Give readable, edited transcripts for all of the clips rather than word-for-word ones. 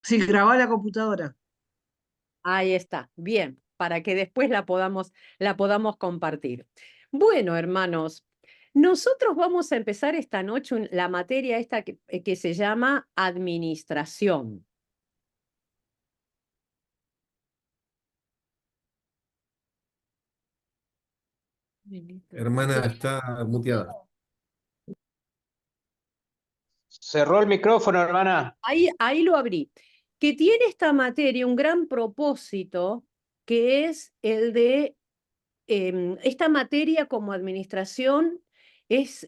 Sí, grabá la computadora. Ahí está, bien, para que después la podamos compartir. Bueno, hermanos, nosotros vamos a empezar esta noche la materia esta que se llama administración. Hermana, está muteada. Cerró el micrófono, hermana. Ahí lo abrí. Que tiene esta materia un gran propósito, que es el de esta materia como administración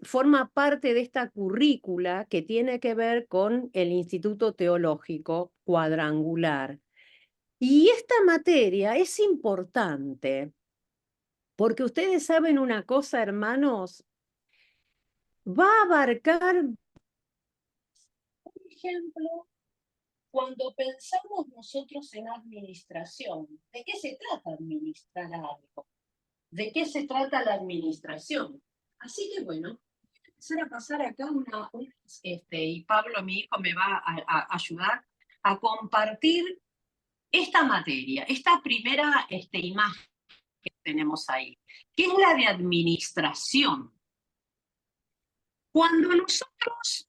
forma parte de esta currícula que tiene que ver con el Instituto Teológico Cuadrangular. Y esta materia es importante porque ustedes saben una cosa, hermanos, va a abarcar, por ejemplo, cuando pensamos nosotros en administración, ¿de qué se trata administrar algo? ¿De qué se trata la administración? Así que bueno, voy a empezar a pasar acá y Pablo, mi hijo, me va a ayudar a compartir esta materia, esta primera imagen que tenemos ahí, que es la de administración. Cuando nosotros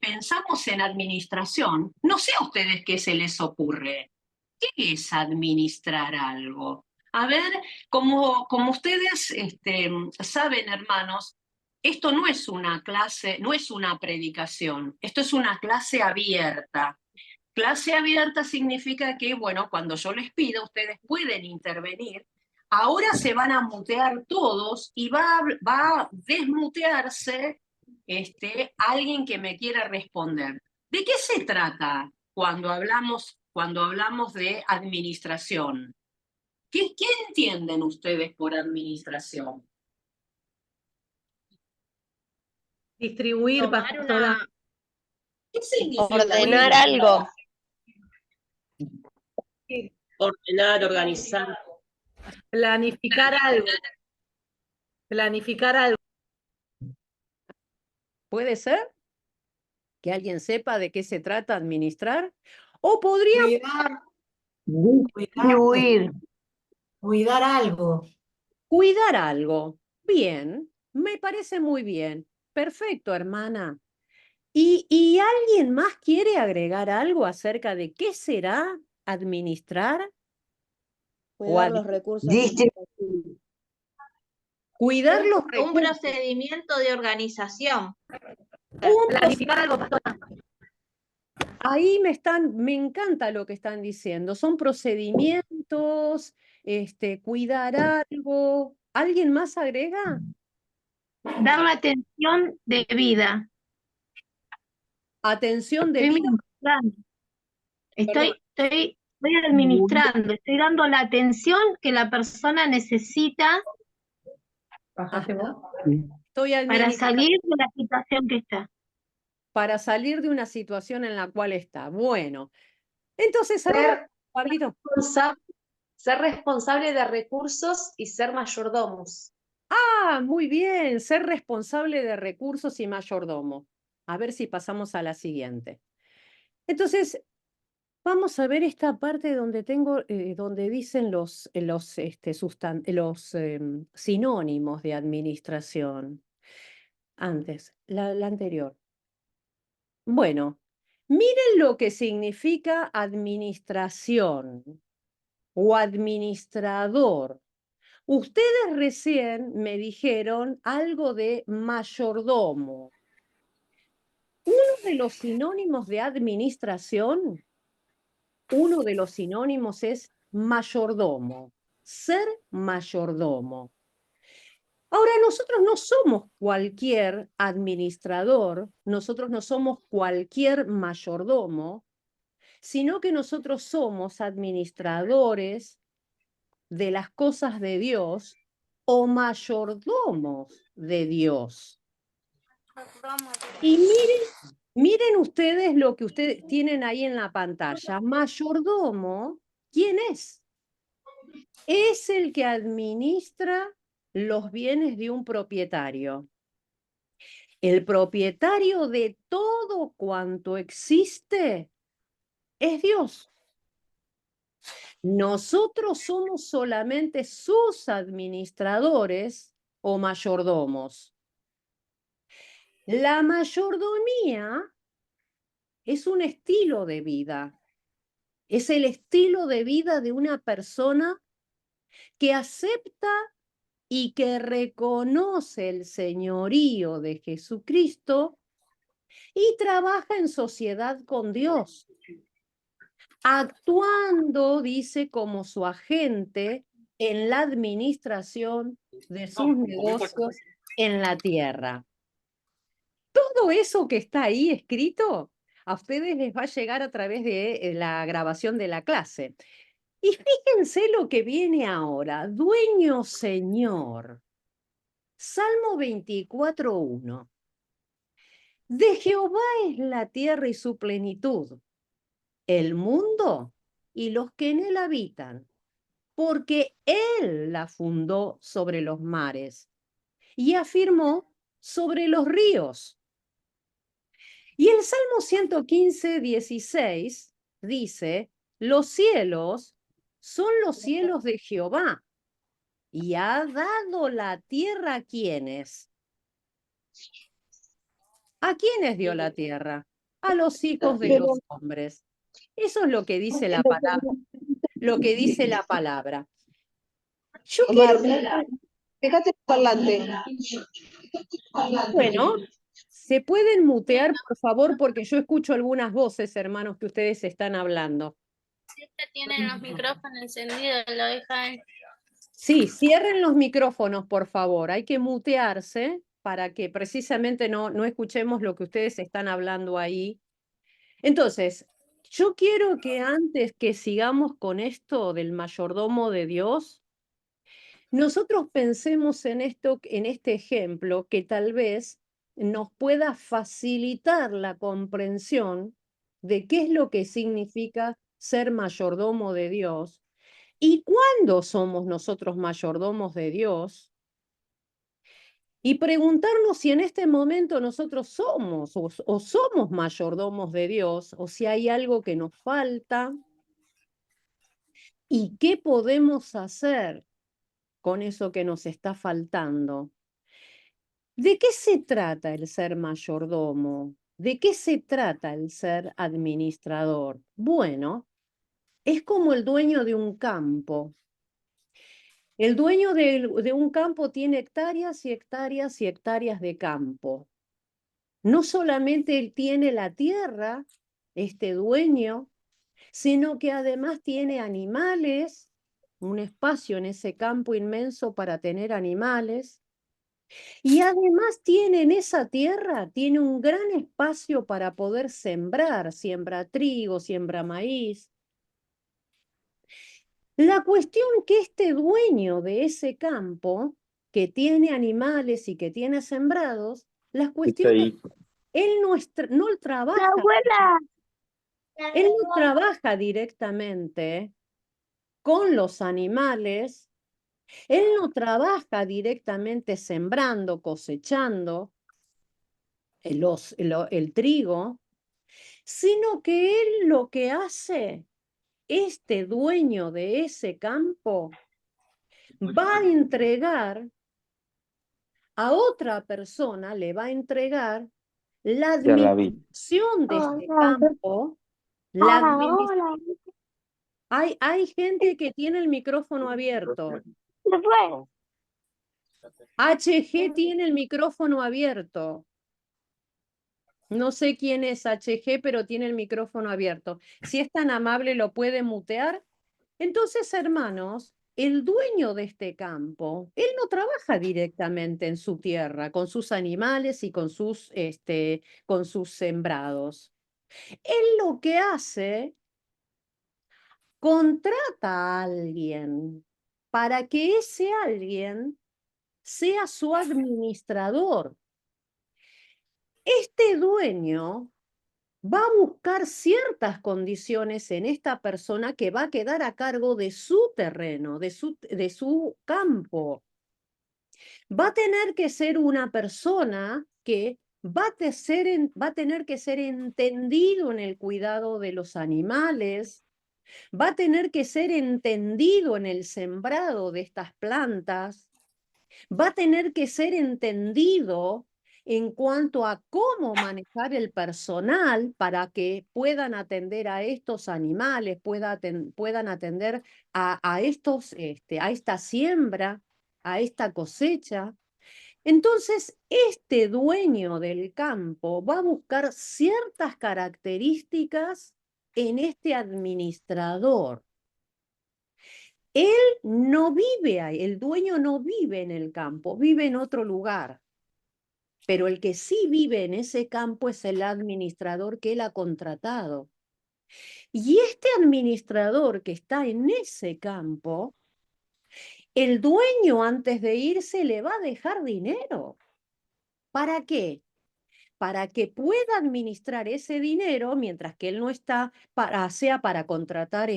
pensamos en administración, no sé a ustedes qué se les ocurre. ¿Qué es administrar algo? A ver, como ustedes saben, hermanos, esto no es una clase, no es una predicación, esto es una clase abierta. Clase abierta significa que, bueno, cuando yo les pido, ustedes pueden intervenir. Ahora se van a mutear todos y va a desmutearse alguien que me quiera responder. ¿De qué se trata cuando hablamos de administración? ¿Qué entienden ustedes por administración? Distribuir, ¿Qué significa Ordenar algo. ordenar, organizar. Planificar algo. Planificar algo. ¿Puede ser que alguien sepa de qué se trata administrar? O podríamos Cuidar algo. cuidar algo. Bien, me parece muy bien. Perfecto, hermana. ¿Y alguien más quiere agregar algo acerca de qué será administrar? Cuidar los recursos. Cuidar los Un recursos. procedimiento de organización. Planificar algo, pastora. Ahí me encanta lo que están diciendo. Son procedimientos, cuidar algo. ¿Alguien más agrega? Dar la atención debida. Atención de Estoy vida. administrando. Estoy administrando, estoy dando la atención que la persona necesita Estoy para administrando salir de la situación que está. para salir de una situación en la cual está. Bueno, entonces ahora, Pablito. Ser responsable de recursos y ser mayordomos. Ah, muy bien, ser responsable de recursos y mayordomo. A ver si pasamos a la siguiente. Entonces, vamos a ver esta parte donde donde dicen los sinónimos de administración. Antes, la anterior. Bueno, miren lo que significa administración o administrador. Ustedes recién me dijeron algo de mayordomo. Uno de los sinónimos de administración, uno de los sinónimos es mayordomo, ser mayordomo. Ahora, nosotros no somos cualquier administrador, nosotros no somos cualquier mayordomo, sino que nosotros somos administradores de las cosas de Dios o mayordomos de Dios. Y miren ustedes lo que ustedes tienen ahí en la pantalla. Mayordomo, ¿quién es? Es el que administra los bienes de un propietario. El propietario de todo cuanto existe es Dios. Nosotros somos solamente sus administradores o mayordomos. La mayordomía es un estilo de vida. Es el estilo de vida de una persona que acepta y que reconoce el señorío de Jesucristo y trabaja en sociedad con Dios, actuando, dice, como su agente en la administración de sus negocios en la tierra. Todo eso que está ahí escrito, a ustedes les va a llegar a través de la grabación de la clase. Y fíjense lo que viene ahora, dueño señor. Salmo 24:1. De Jehová es la tierra y su plenitud, el mundo y los que en él habitan, porque él la fundó sobre los mares y afirmó sobre los ríos. Y el Salmo 115:16 dice, los cielos son los cielos de Jehová, y ha dado la tierra a quienes. ¿A quiénes dio la tierra? A los hijos de los hombres. Eso es lo que dice la palabra. Lo que dice la palabra. Yo quiero... Fíjate el parlante. Bueno, ¿se pueden mutear, por favor? Porque yo escucho algunas voces, hermanos, que ustedes están hablando. Siempre tienen los micrófonos encendidos, lo dejan. Sí, cierren los micrófonos, por favor. Hay que mutearse para que precisamente no escuchemos lo que ustedes están hablando ahí. Entonces, yo quiero que antes que sigamos con esto del mayordomo de Dios, nosotros pensemos en este ejemplo que tal vez nos pueda facilitar la comprensión de qué es lo que significa ser mayordomo de Dios y cuándo somos nosotros mayordomos de Dios, y preguntarnos si en este momento nosotros somos o somos mayordomos de Dios, o si hay algo que nos falta, y qué podemos hacer con eso que nos está faltando. ¿De qué se trata el ser mayordomo? ¿De qué se trata el ser administrador? Bueno, es como el dueño de un campo. El dueño de un campo tiene hectáreas y hectáreas y hectáreas de campo. No solamente él tiene la tierra, este dueño, sino que además tiene animales, un espacio en ese campo inmenso para tener animales, y además tiene en esa tierra, tiene un gran espacio para poder sembrar, siembra trigo, siembra maíz. La cuestión que este dueño de ese campo, que tiene animales y que tiene sembrados, la cuestión es que él no trabaja. Él no trabaja directamente con los animales, él no trabaja directamente sembrando, cosechando el trigo, sino que él lo que hace, este dueño de ese campo, va a entregar a otra persona, le va a entregar la administración de este campo. Hay gente que tiene el micrófono abierto. HG tiene el micrófono abierto. No sé quién es HG, pero tiene el micrófono abierto. Si es tan amable, ¿lo puede mutear? Entonces, hermanos, el dueño de este campo, él no trabaja directamente en su tierra, con sus animales y con sus sembrados. Él lo que hace, contrata a alguien para que ese alguien sea su administrador. Este dueño va a buscar ciertas condiciones en esta persona que va a quedar a cargo de su terreno, de su campo. Va a tener que ser una persona que va a tener que ser entendido en el cuidado de los animales, va a tener que ser entendido en el sembrado de estas plantas, va a tener que ser entendido en cuanto a cómo manejar el personal para que puedan atender a estos animales, puedan atender a esta siembra, a esta cosecha. Entonces, este dueño del campo va a buscar ciertas características en este administrador. Él no vive ahí, el dueño no vive en el campo, vive en otro lugar. Pero el que sí vive en ese campo es el administrador que él ha contratado. Y este administrador que está en ese campo, el dueño antes de irse le va a dejar dinero. ¿Para qué? Para que pueda administrar ese dinero mientras que él no está, sea para contratar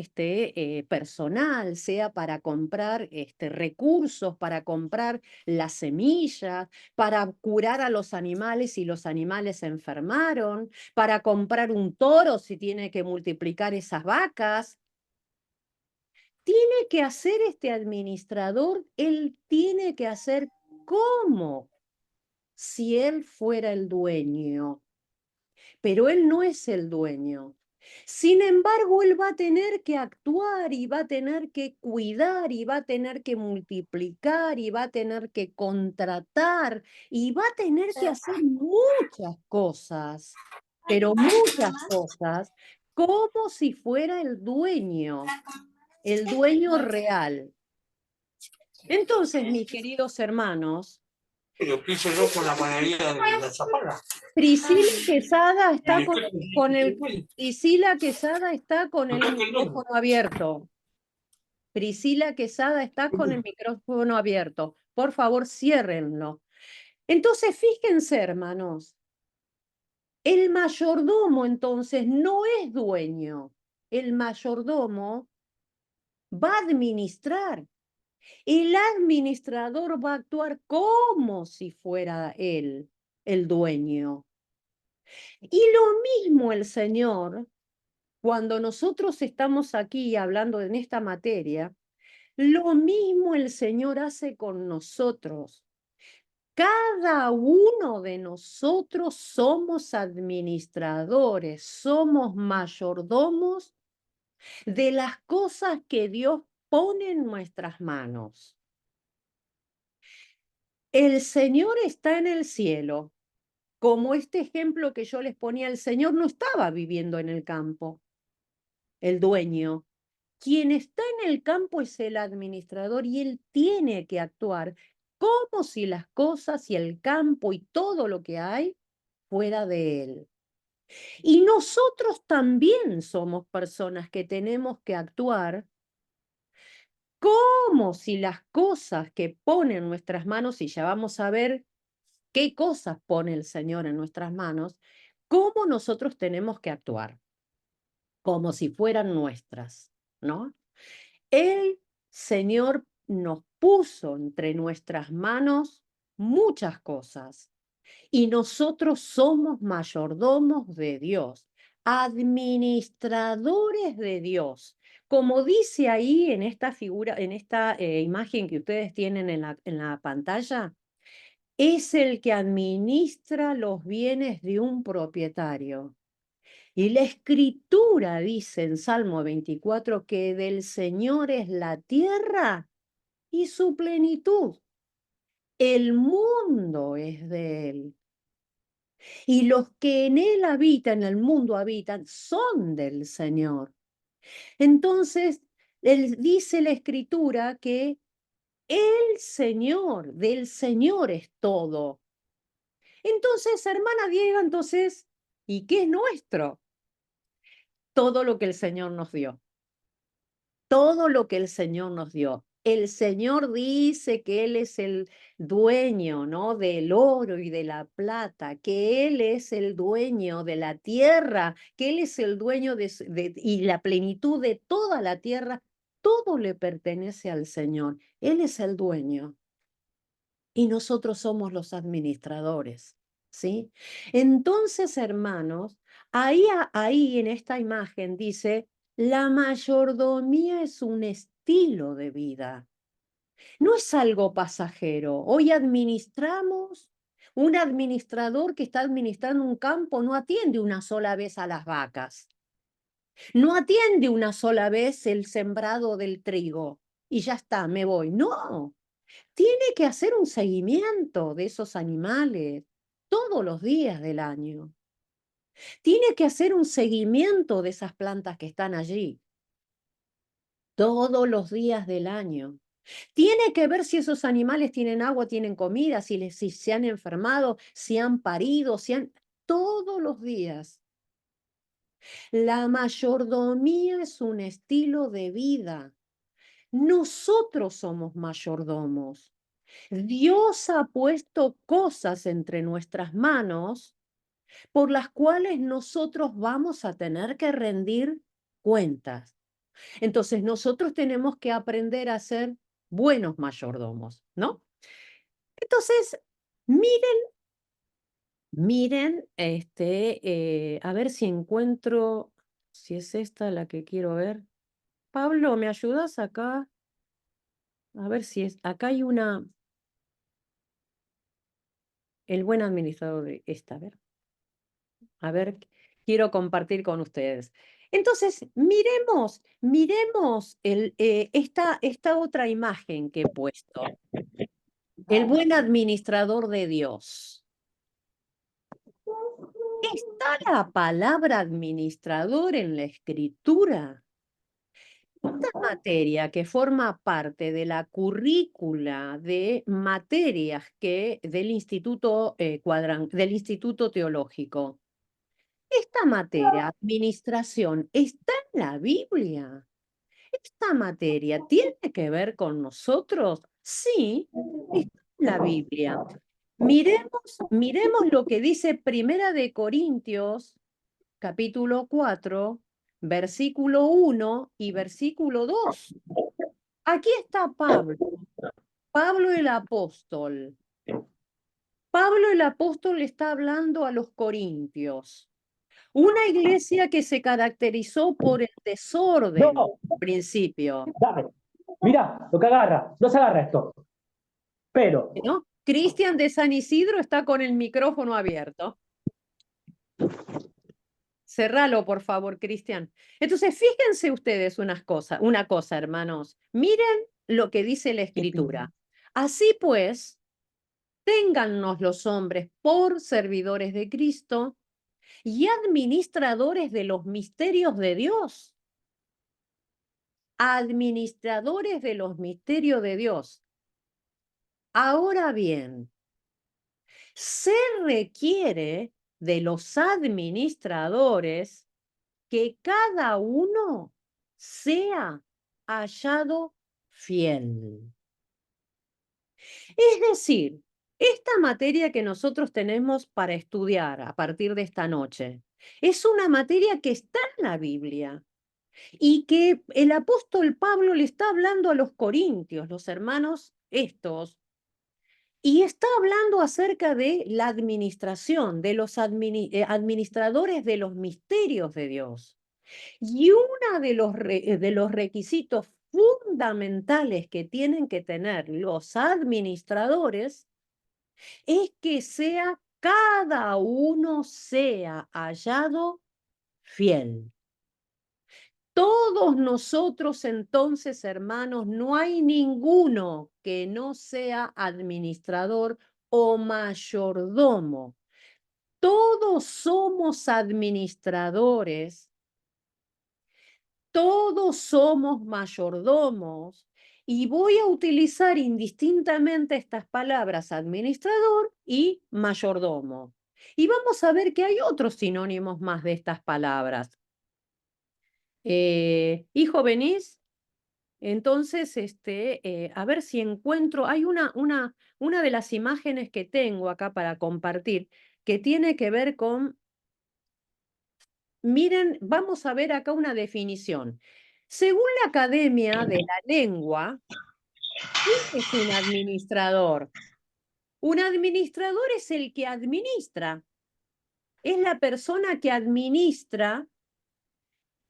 personal, sea para comprar recursos, para comprar las semillas, para curar a los animales si los animales se enfermaron, para comprar un toro si tiene que multiplicar esas vacas. Tiene que hacer este administrador, él tiene que hacer como si él fuera el dueño. Pero él no es el dueño. Sin embargo, él va a tener que actuar y va a tener que cuidar y va a tener que multiplicar y va a tener que contratar y va a tener que hacer muchas cosas, pero muchas cosas, como si fuera el dueño real. Entonces, mis queridos hermanos, Pero ¿qué hice yo con la panadería de la Zapala? Priscila Quesada está Priscila Quesada está con el micrófono abierto. Priscila Quesada está con el micrófono abierto. Por favor, ciérrenlo. Entonces, fíjense, hermanos, el mayordomo entonces no es dueño. El mayordomo va a administrar. El administrador va a actuar como si fuera él, el dueño. Y lo mismo el Señor, cuando nosotros estamos aquí hablando en esta materia, lo mismo el Señor hace con nosotros. Cada uno de nosotros somos administradores, somos mayordomos de las cosas que Dios pone en nuestras manos. El Señor está en el cielo. Como este ejemplo que yo les ponía, el Señor no estaba viviendo en el campo, el dueño. Quien está en el campo es el administrador y él tiene que actuar como si las cosas y el campo y todo lo que hay fuera de él. Y nosotros también somos personas que tenemos que actuar como si las cosas que pone en nuestras manos, y ya vamos a ver qué cosas pone el Señor en nuestras manos, cómo nosotros tenemos que actuar, como si fueran nuestras, ¿no? El Señor nos puso entre nuestras manos muchas cosas y nosotros somos mayordomos de Dios, administradores de Dios. Como dice ahí en esta figura, en esta imagen que ustedes tienen en la pantalla, es el que administra los bienes de un propietario. Y la Escritura dice en Salmo 24 que del Señor es la tierra y su plenitud. El mundo es de Él. Y los que en Él habitan, en el mundo habitan, son del Señor. Entonces, dice la Escritura que el Señor, del Señor es todo. Entonces, hermana Diego, entonces, ¿y qué es nuestro? Todo lo que el Señor nos dio. Todo lo que el Señor nos dio. El Señor dice que Él es el dueño, ¿no?, del oro y de la plata, que Él es el dueño de la tierra, que Él es el dueño y la plenitud de toda la tierra. Todo le pertenece al Señor. Él es el dueño. Y nosotros somos los administradores. ¿sí? Entonces, hermanos, ahí en esta imagen dice, la mayordomía es un estilo de vida. No es algo pasajero. Hoy administramos, un administrador que está administrando un campo no atiende una sola vez a las vacas. No atiende una sola vez el sembrado del trigo y ya está, me voy. No, tiene que hacer un seguimiento de esos animales todos los días del año. Tiene que hacer un seguimiento de esas plantas que están allí todos los días del año. Tiene que ver si esos animales tienen agua, tienen comida, si se han enfermado, si han parido, todos los días. La mayordomía es un estilo de vida. Nosotros somos mayordomos. Dios ha puesto cosas entre nuestras manos por las cuales nosotros vamos a tener que rendir cuentas. Entonces, nosotros tenemos que aprender a ser buenos mayordomos, ¿no? Entonces, miren, a ver si encuentro, si es esta la que quiero ver. Pablo, ¿me ayudas acá? A ver si es, acá hay una, el buen administrador de esta, a ver, quiero compartir con ustedes. Entonces, miremos esta otra imagen que he puesto. El buen administrador de Dios. ¿Está la palabra administrador en la Escritura? Esta materia que forma parte de la currícula de materias del Instituto Teológico. Esta materia, administración, ¿está en la Biblia? ¿Esta materia tiene que ver con nosotros? Sí, está en la Biblia. Miremos lo que dice Primera de Corintios, capítulo 4, versículo 1 y versículo 2. Aquí está Pablo el apóstol. Pablo el apóstol está hablando a los corintios. Una iglesia que se caracterizó por el desorden al principio. Dame. Mirá, lo que agarra. No se agarra esto. Pero. ¿No? Cristian de San Isidro está con el micrófono abierto. Cerralo, por favor, Cristian. Entonces, fíjense ustedes una cosa, hermanos. Miren lo que dice la Escritura. Así pues, téngannos los hombres por servidores de Cristo y administradores de los misterios de Dios. Administradores de los misterios de Dios. Ahora bien, se requiere de los administradores que cada uno sea hallado fiel. Es decir, esta materia que nosotros tenemos para estudiar a partir de esta noche es una materia que está en la Biblia y que el apóstol Pablo le está hablando a los corintios, los hermanos estos, y está hablando acerca de la administración, de los administradores de los misterios de Dios. Y uno de los requisitos fundamentales que tienen que tener los administradores es que cada uno sea hallado fiel. Todos nosotros entonces, hermanos, no hay ninguno que no sea administrador o mayordomo. Todos somos administradores, todos somos mayordomos, y voy a utilizar indistintamente estas palabras administrador y mayordomo. Y vamos a ver que hay otros sinónimos más de estas palabras. Hijo, ¿venís? Entonces, a ver si encuentro, hay una de las imágenes que tengo acá para compartir que tiene que ver con, miren, vamos a ver acá una definición. Según la Academia de la Lengua, ¿quién es un administrador? Un administrador es el que administra. Es la persona que administra.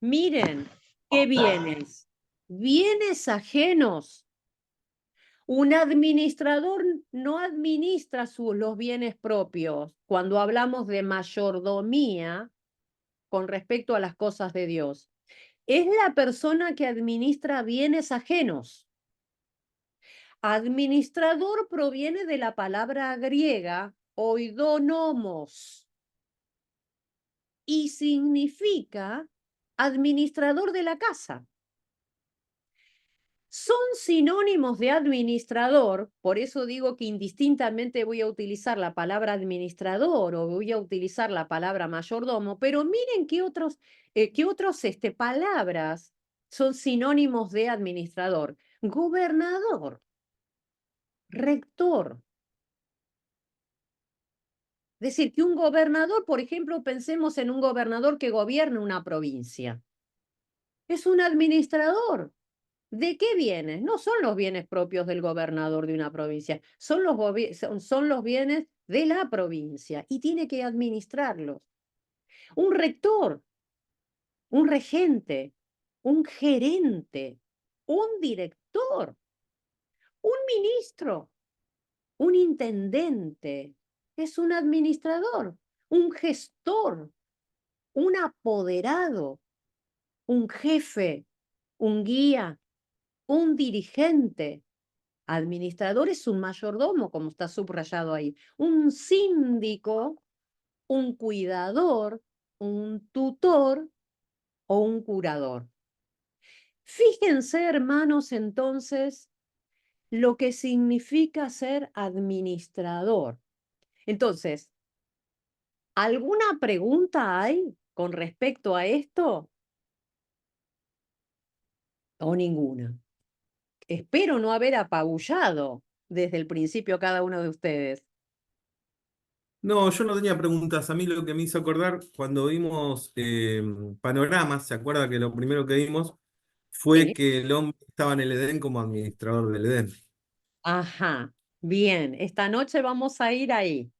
Miren, ¿qué bienes? Bienes ajenos. Un administrador no administra los bienes propios cuando hablamos de mayordomía con respecto a las cosas de Dios. Es la persona que administra bienes ajenos. Administrador proviene de la palabra griega oidonomos y significa administrador de la casa. Son sinónimos de administrador, por eso digo que indistintamente voy a utilizar la palabra administrador o voy a utilizar la palabra mayordomo, pero miren qué otras palabras son sinónimos de administrador. Gobernador, rector. Es decir, que un gobernador, por ejemplo, pensemos en un gobernador que gobierna una provincia. Es un administrador. ¿De qué bienes? No son los bienes propios del gobernador de una provincia, son los bienes de la provincia y tiene que administrarlos. Un rector, un regente, un gerente, un director, un ministro, un intendente, es un administrador, un gestor, un apoderado, un jefe, un guía, un dirigente. Administrador es un mayordomo, como está subrayado ahí. Un síndico, un cuidador, un tutor o un curador. Fíjense, hermanos, entonces, lo que significa ser administrador. Entonces, ¿alguna pregunta hay con respecto a esto? ¿O ninguna? Espero no haber apabullado desde el principio a cada uno de ustedes. No, yo no tenía preguntas. A mí lo que me hizo acordar cuando vimos Panoramas, ¿se acuerda que lo primero que vimos fue Sí. que el hombre estaba en el Edén como administrador del Edén? Ajá, bien, esta noche vamos a ir ahí.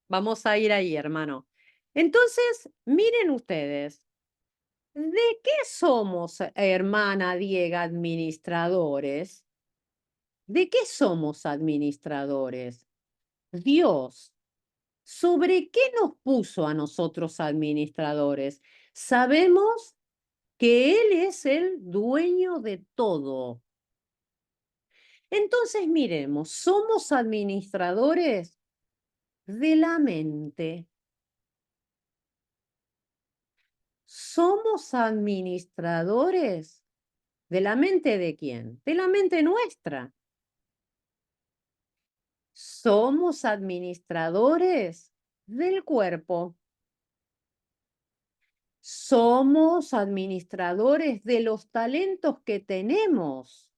Vamos a ir ahí, hermano. Entonces, miren ustedes, ¿de qué somos, hermana Diego, administradores? ¿De qué somos administradores? Dios. ¿Sobre qué nos puso a nosotros administradores? Sabemos que Él es el dueño de todo. Entonces, miremos, somos administradores de la mente. ¿Somos administradores de la mente de quién? De la mente nuestra. Somos administradores del cuerpo. Somos administradores de los talentos que tenemos.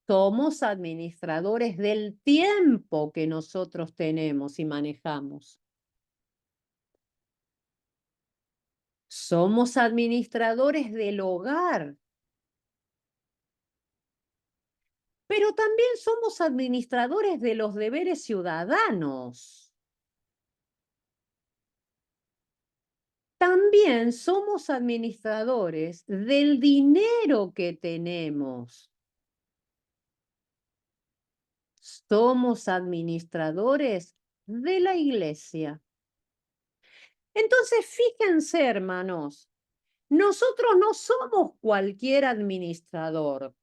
Somos administradores del tiempo que nosotros tenemos y manejamos. Somos administradores del hogar. Pero también somos administradores de los deberes ciudadanos. También somos administradores del dinero que tenemos. Somos administradores de la iglesia. Entonces, fíjense, hermanos, nosotros no somos cualquier administrador.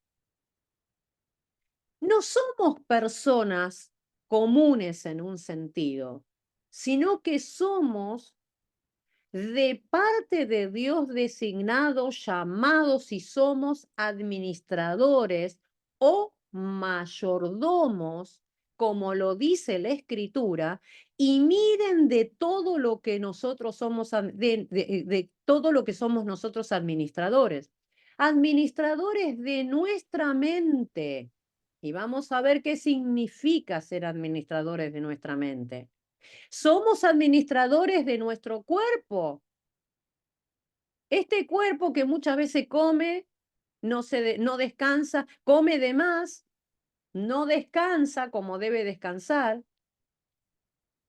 No somos personas comunes en un sentido, sino que somos de parte de Dios designados, llamados y somos administradores o mayordomos, como lo dice la Escritura, y miren de todo lo que nosotros somos, de todo lo que somos nosotros administradores. Administradores de nuestra mente. Y vamos a ver qué significa ser administradores de nuestra mente. Somos administradores de nuestro cuerpo. Este cuerpo que muchas veces come, no descansa, come de más, no descansa como debe descansar,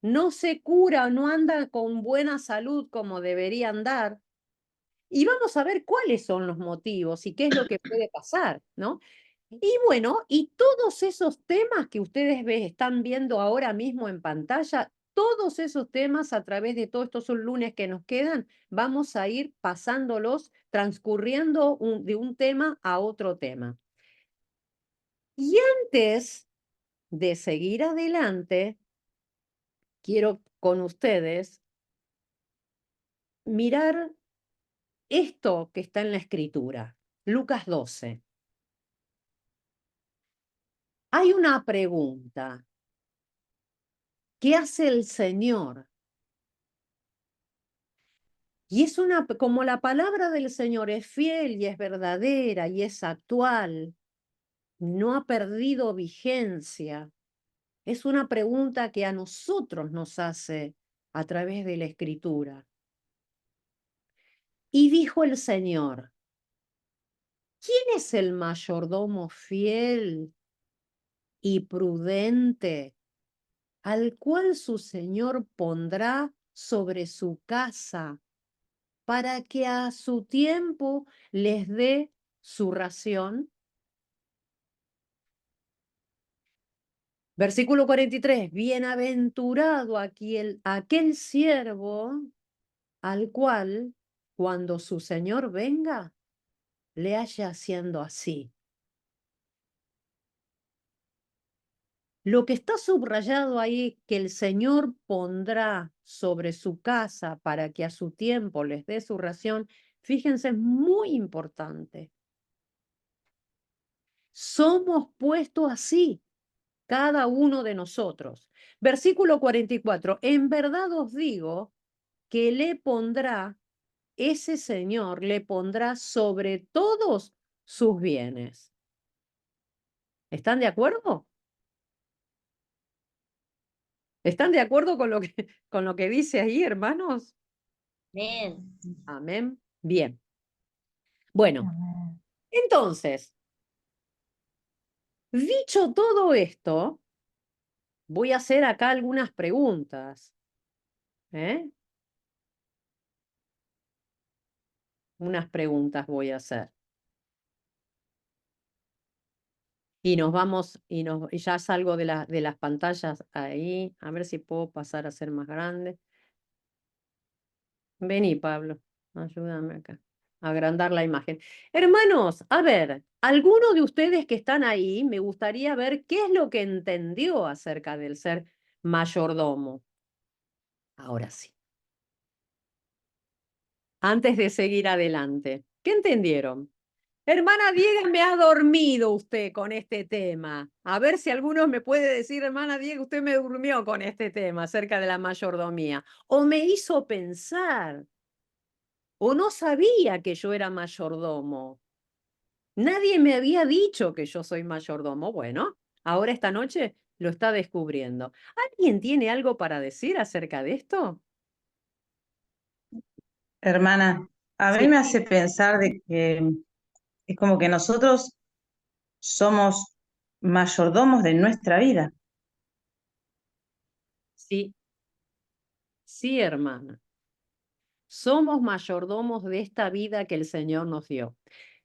no se cura, no anda con buena salud como debería andar. Y vamos a ver cuáles son los motivos y qué es lo que puede pasar, ¿no? Y bueno, y todos esos temas que ustedes están viendo ahora mismo en pantalla, todos esos temas a través de todos estos lunes que nos quedan, vamos a ir pasándolos, transcurriendo de un tema a otro tema. Y antes de seguir adelante, quiero con ustedes mirar esto que está en la Escritura, Lucas 12. Hay una pregunta. ¿Qué hace el Señor? Y es como la palabra del Señor es fiel y es verdadera y es actual, no ha perdido vigencia. Es una pregunta que a nosotros nos hace a través de la Escritura. Y dijo el Señor, ¿quién es el mayordomo fiel y prudente al cual su Señor pondrá sobre su casa para que a su tiempo les dé su ración? Versículo 43, bienaventurado aquel siervo al cual, cuando su Señor venga, le haya haciendo así. Lo que está subrayado ahí, que el Señor pondrá sobre su casa para que a su tiempo les dé su ración, fíjense, es muy importante. Somos puestos así, cada uno de nosotros. Versículo 44, en verdad os digo que ese Señor le pondrá sobre todos sus bienes. ¿Están de acuerdo? ¿Están de acuerdo con lo que dice ahí, hermanos? Bien. Amén. Bien. Bueno, entonces, dicho todo esto, voy a hacer acá algunas preguntas. Unas preguntas voy a hacer. Y nos vamos, y ya salgo de las pantallas ahí. A ver si puedo pasar a ser más grande. Vení, Pablo, ayúdame acá a agrandar la imagen. Hermanos, a ver, alguno de ustedes que están ahí, me gustaría ver qué es lo que entendió acerca del ser mayordomo. Ahora sí. Antes de seguir adelante, ¿qué entendieron? Hermana Diego, me ha dormido usted con este tema. A ver si alguno me puede decir, hermana Diego, usted me durmió con este tema acerca de la mayordomía. O me hizo pensar. O no sabía que yo era mayordomo. Nadie me había dicho que yo soy mayordomo. Bueno, ahora esta noche lo está descubriendo. ¿Alguien tiene algo para decir acerca de esto? Hermana, a mí me hace pensar de que es como que nosotros somos mayordomos de nuestra vida. Sí. Sí, hermana. Somos mayordomos de esta vida que el Señor nos dio.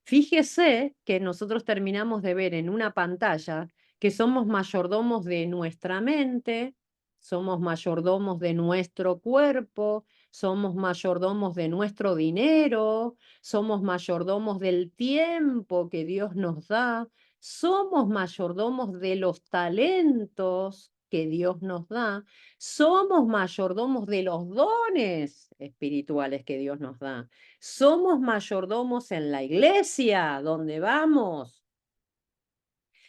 Fíjese que nosotros terminamos de ver en una pantalla que somos mayordomos de nuestra mente, somos mayordomos de nuestro cuerpo, somos mayordomos de nuestro dinero, somos mayordomos del tiempo que Dios nos da, somos mayordomos de los talentos que Dios nos da, somos mayordomos de los dones espirituales que Dios nos da. Somos mayordomos en la iglesia donde vamos.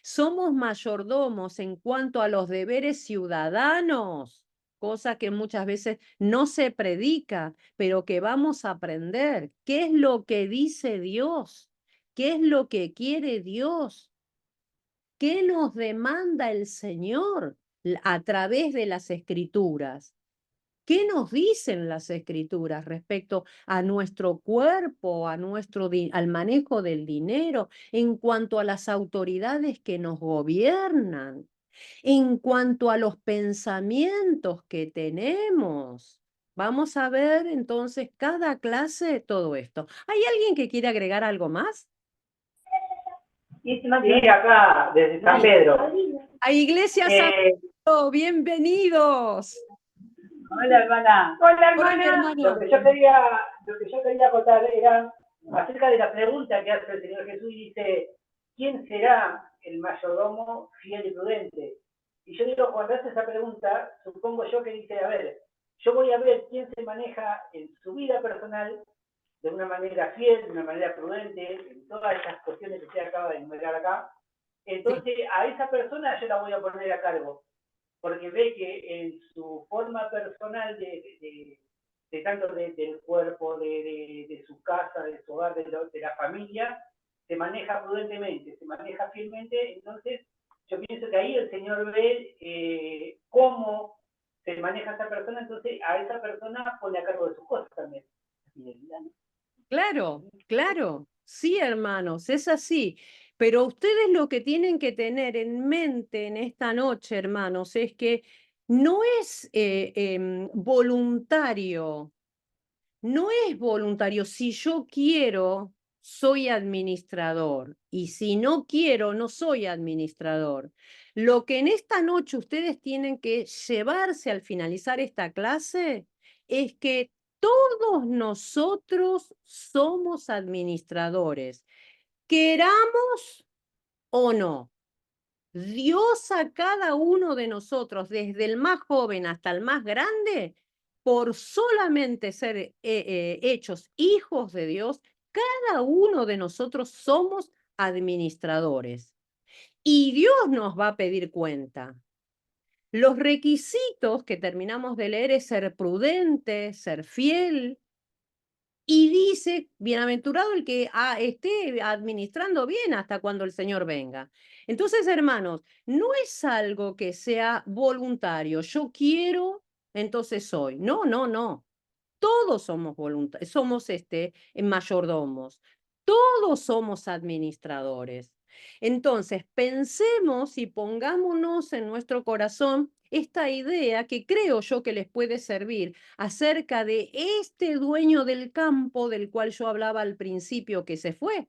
Somos mayordomos en cuanto a los deberes ciudadanos, cosa que muchas veces no se predica, pero que vamos a aprender. ¿Qué es lo que dice Dios? ¿Qué es lo que quiere Dios? ¿Qué nos demanda el Señor a través de las Escrituras? ¿Qué nos dicen las escrituras respecto a nuestro cuerpo, a al manejo del dinero, en cuanto a las autoridades que nos gobiernan, en cuanto a los pensamientos que tenemos? Vamos a ver entonces cada clase todo esto. ¿Hay alguien que quiere agregar algo más? Sí, acá, desde San Pedro. A Iglesia San Pedro, bienvenidos. Hola, hermana. Hola, hermana. hermano. Lo que yo quería contar era acerca de la pregunta que hace el Señor Jesús y dice, ¿quién será el mayordomo fiel y prudente? Y yo digo, cuando hace esa pregunta, supongo yo que dice, a ver, yo voy a ver quién se maneja en su vida personal de una manera fiel, de una manera prudente, en todas esas cuestiones que usted acaba de enumerar acá. Entonces, a esa persona yo la voy a poner a cargo, porque ve que en su forma personal de tanto del cuerpo, de su casa, de su hogar, de la familia, se maneja prudentemente, se maneja fielmente. Entonces yo pienso que ahí el Señor ve cómo se maneja esa persona, entonces a esa persona pone a cargo de sus cosas también. Claro, claro, sí, hermanos, es así. Pero ustedes lo que tienen que tener en mente en esta noche, hermanos, es que no es voluntario, no es voluntario. Si yo quiero, soy administrador, y si no quiero, no soy administrador. Lo que en esta noche ustedes tienen que llevarse al finalizar esta clase es que todos nosotros somos administradores, queramos o no. Dios a cada uno de nosotros, desde el más joven hasta el más grande, por solamente ser hechos hijos de Dios, cada uno de nosotros somos administradores. Y Dios nos va a pedir cuenta. Los requisitos que terminamos de leer es ser prudente, ser fiel. Y dice, bienaventurado el que esté administrando bien hasta cuando el Señor venga. Entonces, hermanos, no es algo que sea voluntario. Yo quiero, entonces soy. No, no, no. Todos somos somos mayordomos. Todos somos administradores. Entonces, pensemos y pongámonos en nuestro corazón esta idea que creo yo que les puede servir acerca de este dueño del campo del cual yo hablaba al principio que se fue,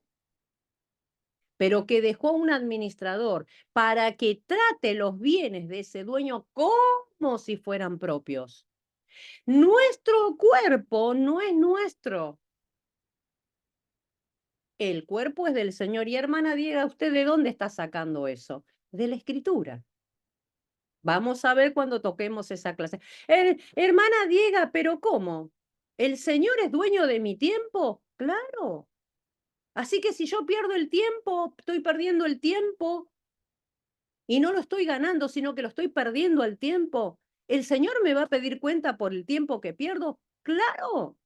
pero que dejó un administrador para que trate los bienes de ese dueño como si fueran propios. Nuestro cuerpo no es nuestro. El cuerpo es del Señor. Y hermana, diga usted de dónde está sacando eso. De la Escritura. Vamos a ver cuando toquemos esa clase. Hermana Diega, ¿pero cómo? ¿El Señor es dueño de mi tiempo? Claro. Así que si yo pierdo el tiempo, estoy perdiendo el tiempo y no lo estoy ganando, sino que lo estoy perdiendo al tiempo. ¿El Señor me va a pedir cuenta por el tiempo que pierdo? Claro,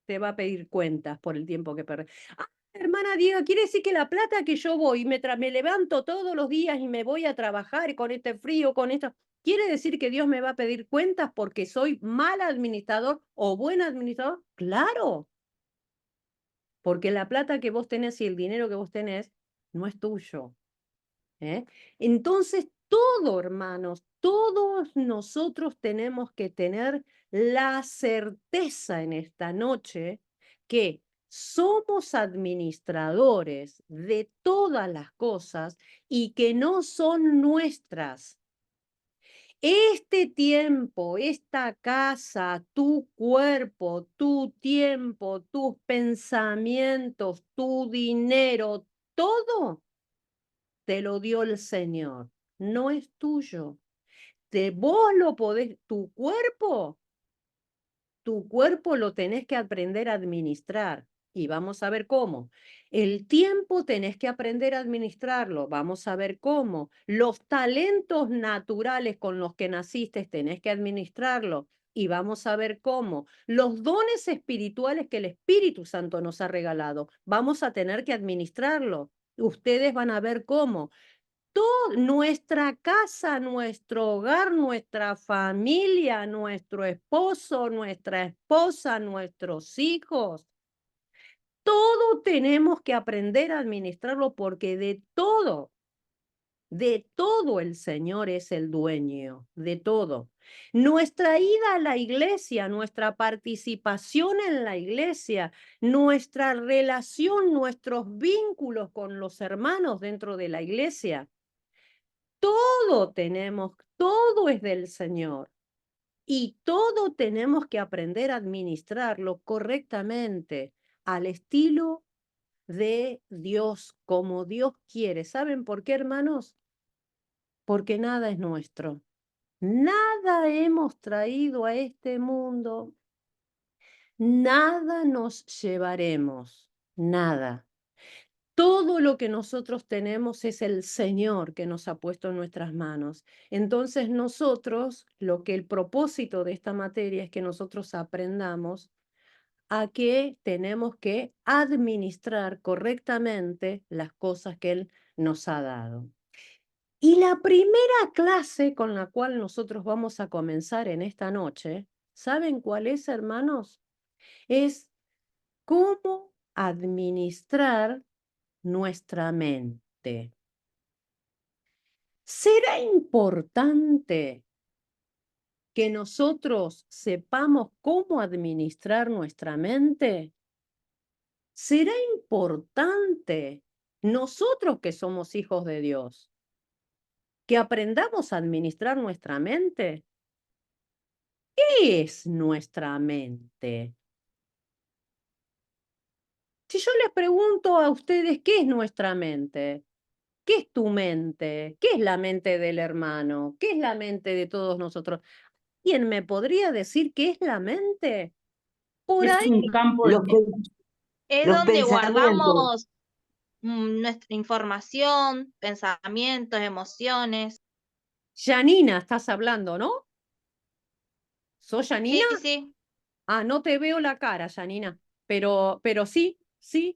te va a pedir cuentas por el tiempo que perdí. Ah, hermana Diega, quiere decir que la plata que yo voy, me levanto todos los días y me voy a trabajar con este frío, con esto, ¿quiere decir que Dios me va a pedir cuentas porque soy mal administrador o buen administrador? Claro, porque la plata que vos tenés y el dinero que vos tenés no es tuyo. Entonces, hermanos, todos nosotros tenemos que tener la certeza en esta noche que somos administradores de todas las cosas y que no son nuestras. Este tiempo, esta casa, tu cuerpo, tu tiempo, tus pensamientos, tu dinero, todo te lo dio el Señor, no es tuyo. Vos lo podés, tu cuerpo lo tenés que aprender a administrar. Y vamos a ver cómo. El tiempo tenés que aprender a administrarlo. Vamos a ver cómo. Los talentos naturales con los que naciste tenés que administrarlo. Y vamos a ver cómo. Los dones espirituales que el Espíritu Santo nos ha regalado, vamos a tener que administrarlo. Ustedes van a ver cómo. nuestra casa, nuestro hogar, nuestra familia, nuestro esposo, nuestra esposa, nuestros hijos. Todo tenemos que aprender a administrarlo porque de todo el Señor es el dueño, de todo. Nuestra ida a la iglesia, nuestra participación en la iglesia, nuestra relación, nuestros vínculos con los hermanos dentro de la iglesia, todo es del Señor. Y todo tenemos que aprender a administrarlo correctamente, al estilo de Dios, como Dios quiere. ¿Saben por qué, hermanos? Porque nada es nuestro. Nada hemos traído a este mundo. Nada nos llevaremos. Nada. Todo lo que nosotros tenemos es el Señor que nos ha puesto en nuestras manos. Entonces nosotros, el propósito de esta materia es que nosotros aprendamos a que tenemos que administrar correctamente las cosas que Él nos ha dado. Y la primera clase con la cual nosotros vamos a comenzar en esta noche, ¿saben cuál es, hermanos? Es cómo administrar nuestra mente. ¿Será importante que nosotros sepamos cómo administrar nuestra mente? ¿Será importante nosotros que somos hijos de Dios que aprendamos a administrar nuestra mente? ¿Qué es nuestra mente? Si yo les pregunto a ustedes, ¿qué es nuestra mente? ¿Qué es tu mente? ¿Qué es la mente del hermano? ¿Qué es la mente de todos nosotros? ¿Quién me podría decir qué es la mente? Por Es ahí. un campo de... Es los donde pensamientos. guardamos nuestra información, pensamientos, emociones. Janina, estás hablando, ¿no? ¿Sos Janina? Sí, sí. Ah, no te veo la cara, Janina, pero sí,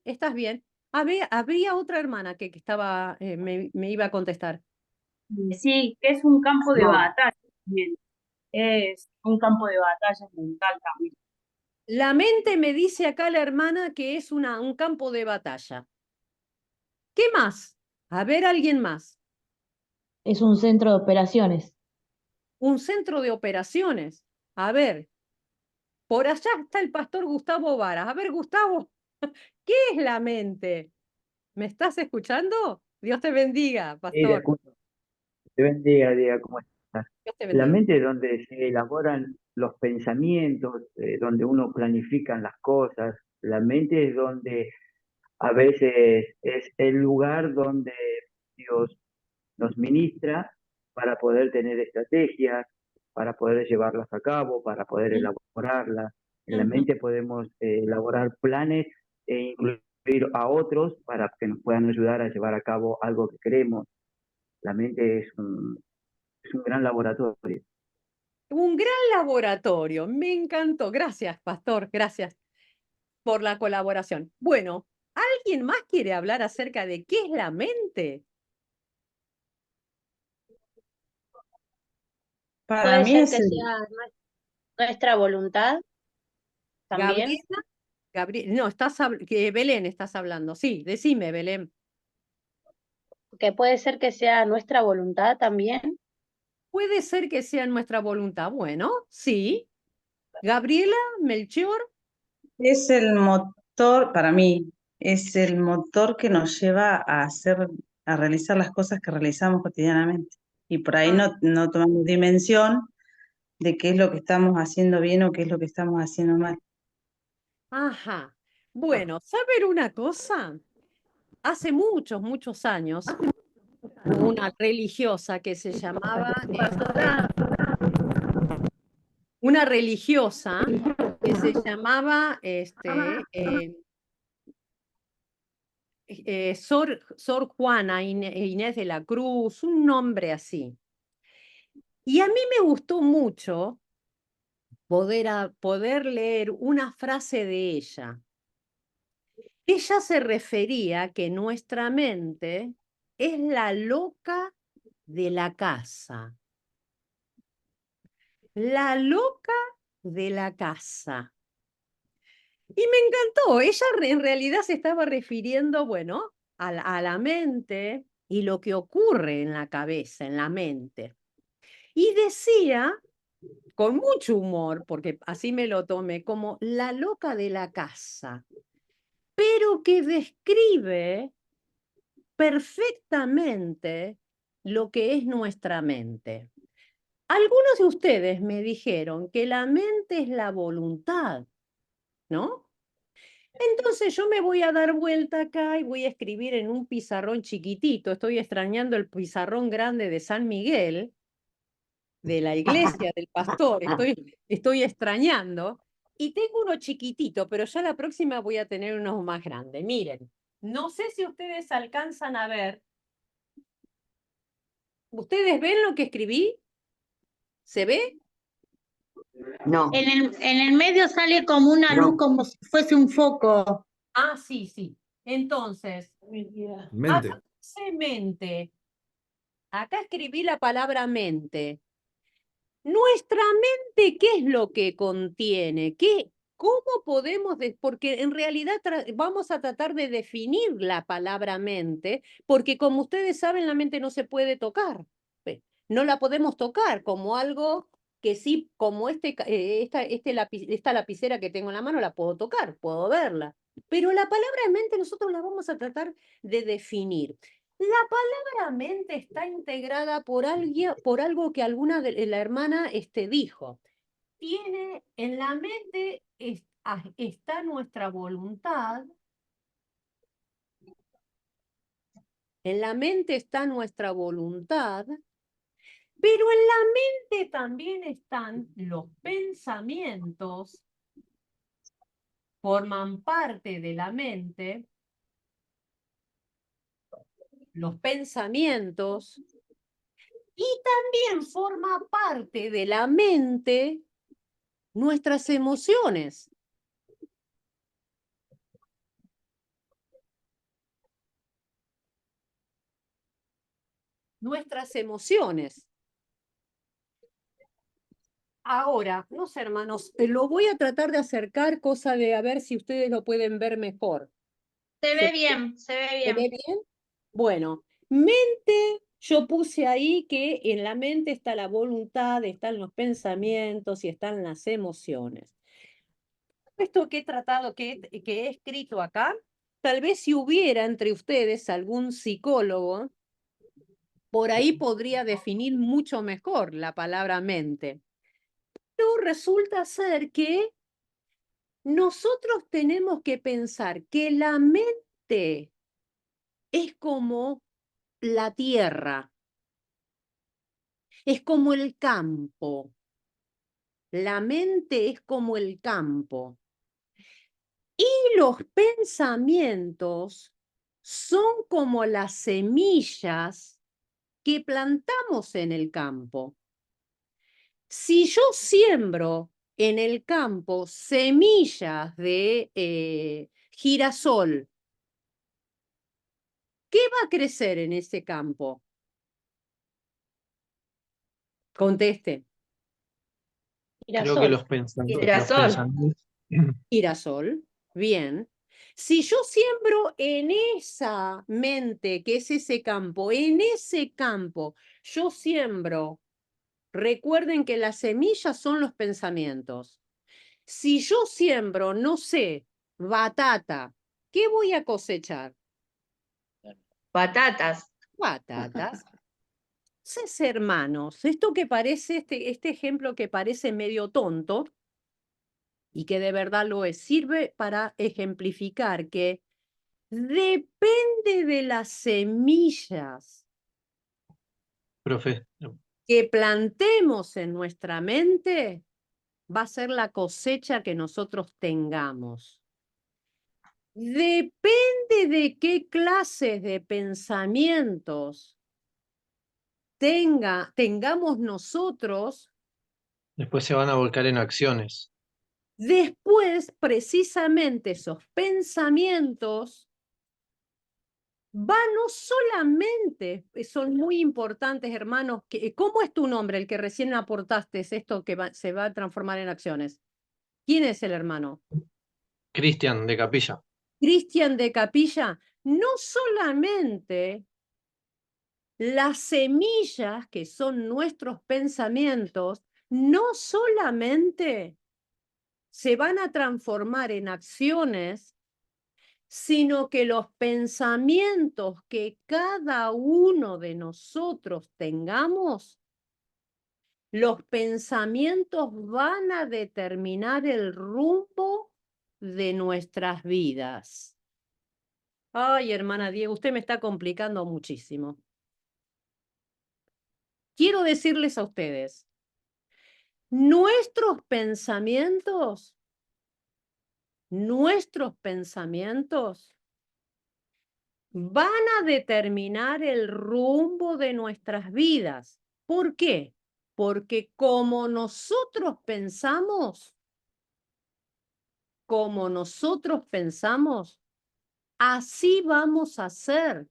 estás bien. Había otra hermana que estaba, me iba a contestar. Sí, que es un campo de batalla también. Es un campo de batalla mental también. La mente me dice acá la hermana que es un campo de batalla. ¿Qué más? A ver, alguien más. Es un centro de operaciones. Un centro de operaciones. A ver, por allá está el pastor Gustavo Varas. A ver, Gustavo, ¿qué es la mente? ¿Me estás escuchando? Dios te bendiga, Sí, te pastor. escucho. Te bendiga, Diego, ¿cómo estás? Dios te La bendiga. mente es donde se elaboran los pensamientos, donde uno planifica las cosas. La mente es donde a veces es el lugar donde Dios nos ministra para poder tener estrategias, para poder llevarlas a cabo, para poder elaborarlas. En la mente podemos elaborar planes e incluir a otros para que nos puedan ayudar a llevar a cabo algo que queremos. La mente es un gran laboratorio. Un gran laboratorio, me encantó. Gracias, pastor, gracias por la colaboración. Bueno, ¿alguien más quiere hablar acerca de qué es la mente? Para mí es que sea nuestra voluntad también. Gabriela, no, Belén estás hablando. Sí, decime, Belén. Que puede ser que sea nuestra voluntad también. Puede ser que sea nuestra voluntad. Bueno, sí. Gabriela, Melchior. Es el motor, para mí, es el motor que nos lleva a realizar las cosas que realizamos cotidianamente. Y por ahí no tomamos dimensión de qué es lo que estamos haciendo bien o qué es lo que estamos haciendo mal. Ajá. Bueno, ¿saben una cosa? Hace muchos, muchos años, hubo una religiosa que se llamaba, una religiosa que se llamaba Sor Juana Inés de la Cruz, un nombre así. Y a mí me gustó mucho poder leer una frase de ella. Ella se refería que nuestra mente es la loca de la casa. La loca de la casa. Y me encantó. Ella en realidad se estaba refiriendo, bueno, a la mente y lo que ocurre en la cabeza, en la mente. Y decía, con mucho humor, porque así me lo tomé, como la loca de la casa, pero que describe perfectamente lo que es nuestra mente. Algunos de ustedes me dijeron que la mente es la voluntad, ¿no? Entonces yo me voy a dar vuelta acá y voy a escribir en un pizarrón chiquitito. Estoy extrañando el pizarrón grande de San Miguel, de la iglesia del pastor. Estoy extrañando. Y tengo uno chiquitito, pero ya la próxima voy a tener uno más grande. Miren, no sé si ustedes alcanzan a ver. ¿Ustedes ven lo que escribí? ¿Se ve? No. En el medio sale como una luz, como si fuese un foco. Ah, sí, sí. Entonces, Mente. acá dice mente. Acá escribí la palabra mente. Nuestra mente, ¿qué es lo que contiene? ¿Cómo podemos, porque en realidad vamos a tratar de definir la palabra mente, porque como ustedes saben, la mente no se puede tocar. No la podemos tocar como algo que sí, como esta lapicera que tengo en la mano, la puedo tocar, puedo verla. Pero la palabra mente nosotros la vamos a tratar de definir. La palabra mente está integrada por algo que alguna de la hermana dijo. En la mente está nuestra voluntad. En la mente está nuestra voluntad, pero en la mente también están los pensamientos, forman parte de la mente, los pensamientos, y también forma parte de la mente nuestras emociones. Nuestras emociones. Ahora, no sé, hermanos, lo voy a tratar de acercar, cosa de a ver si ustedes lo pueden ver mejor. Se ve bien, se ve ¿Se bien. ve bien? Bueno, mente, yo puse ahí que en la mente está la voluntad, están los pensamientos y están las emociones. Esto que he tratado, que he escrito acá, tal vez si hubiera entre ustedes algún psicólogo, por ahí podría definir mucho mejor la palabra mente. Pero resulta ser que nosotros tenemos que pensar que la mente es como la tierra, es como el campo. La mente es como el campo. Y los pensamientos son como las semillas que plantamos en el campo. Si yo siembro en el campo semillas de girasol, ¿qué va a crecer en ese campo? Conteste. Creo que los pensamientos. Girasol, bien. Si yo siembro en esa mente, que es ese campo, en ese campo, yo siembro, recuerden que las semillas son los pensamientos. Si yo siembro, no sé, batata, ¿qué voy a cosechar? Patatas. Patatas. Entonces, hermanos, esto que parece, este ejemplo que parece medio tonto, y que de verdad lo es, sirve para ejemplificar que depende de las semillas Profe, que plantemos en nuestra mente, va a ser la cosecha que nosotros tengamos. Depende de qué clases de pensamientos tengamos nosotros, después se van a volcar en acciones. después precisamente esos pensamientos va no solamente, son muy importantes, hermanos, ¿cómo es tu nombre, el que recién aportaste, es esto que se va a transformar en acciones? ¿Quién es el hermano? Cristian de Capilla. Cristian de Capilla. No solamente las semillas que son nuestros pensamientos, no solamente se van a transformar en acciones, sino que los pensamientos que cada uno de nosotros tengamos, los pensamientos van a determinar el rumbo de nuestras vidas. Ay, hermana Diego, usted me está complicando muchísimo. Quiero decirles a ustedes, nuestros pensamientos van a determinar el rumbo de nuestras vidas. ¿Por qué? Porque como nosotros pensamos, así vamos a ser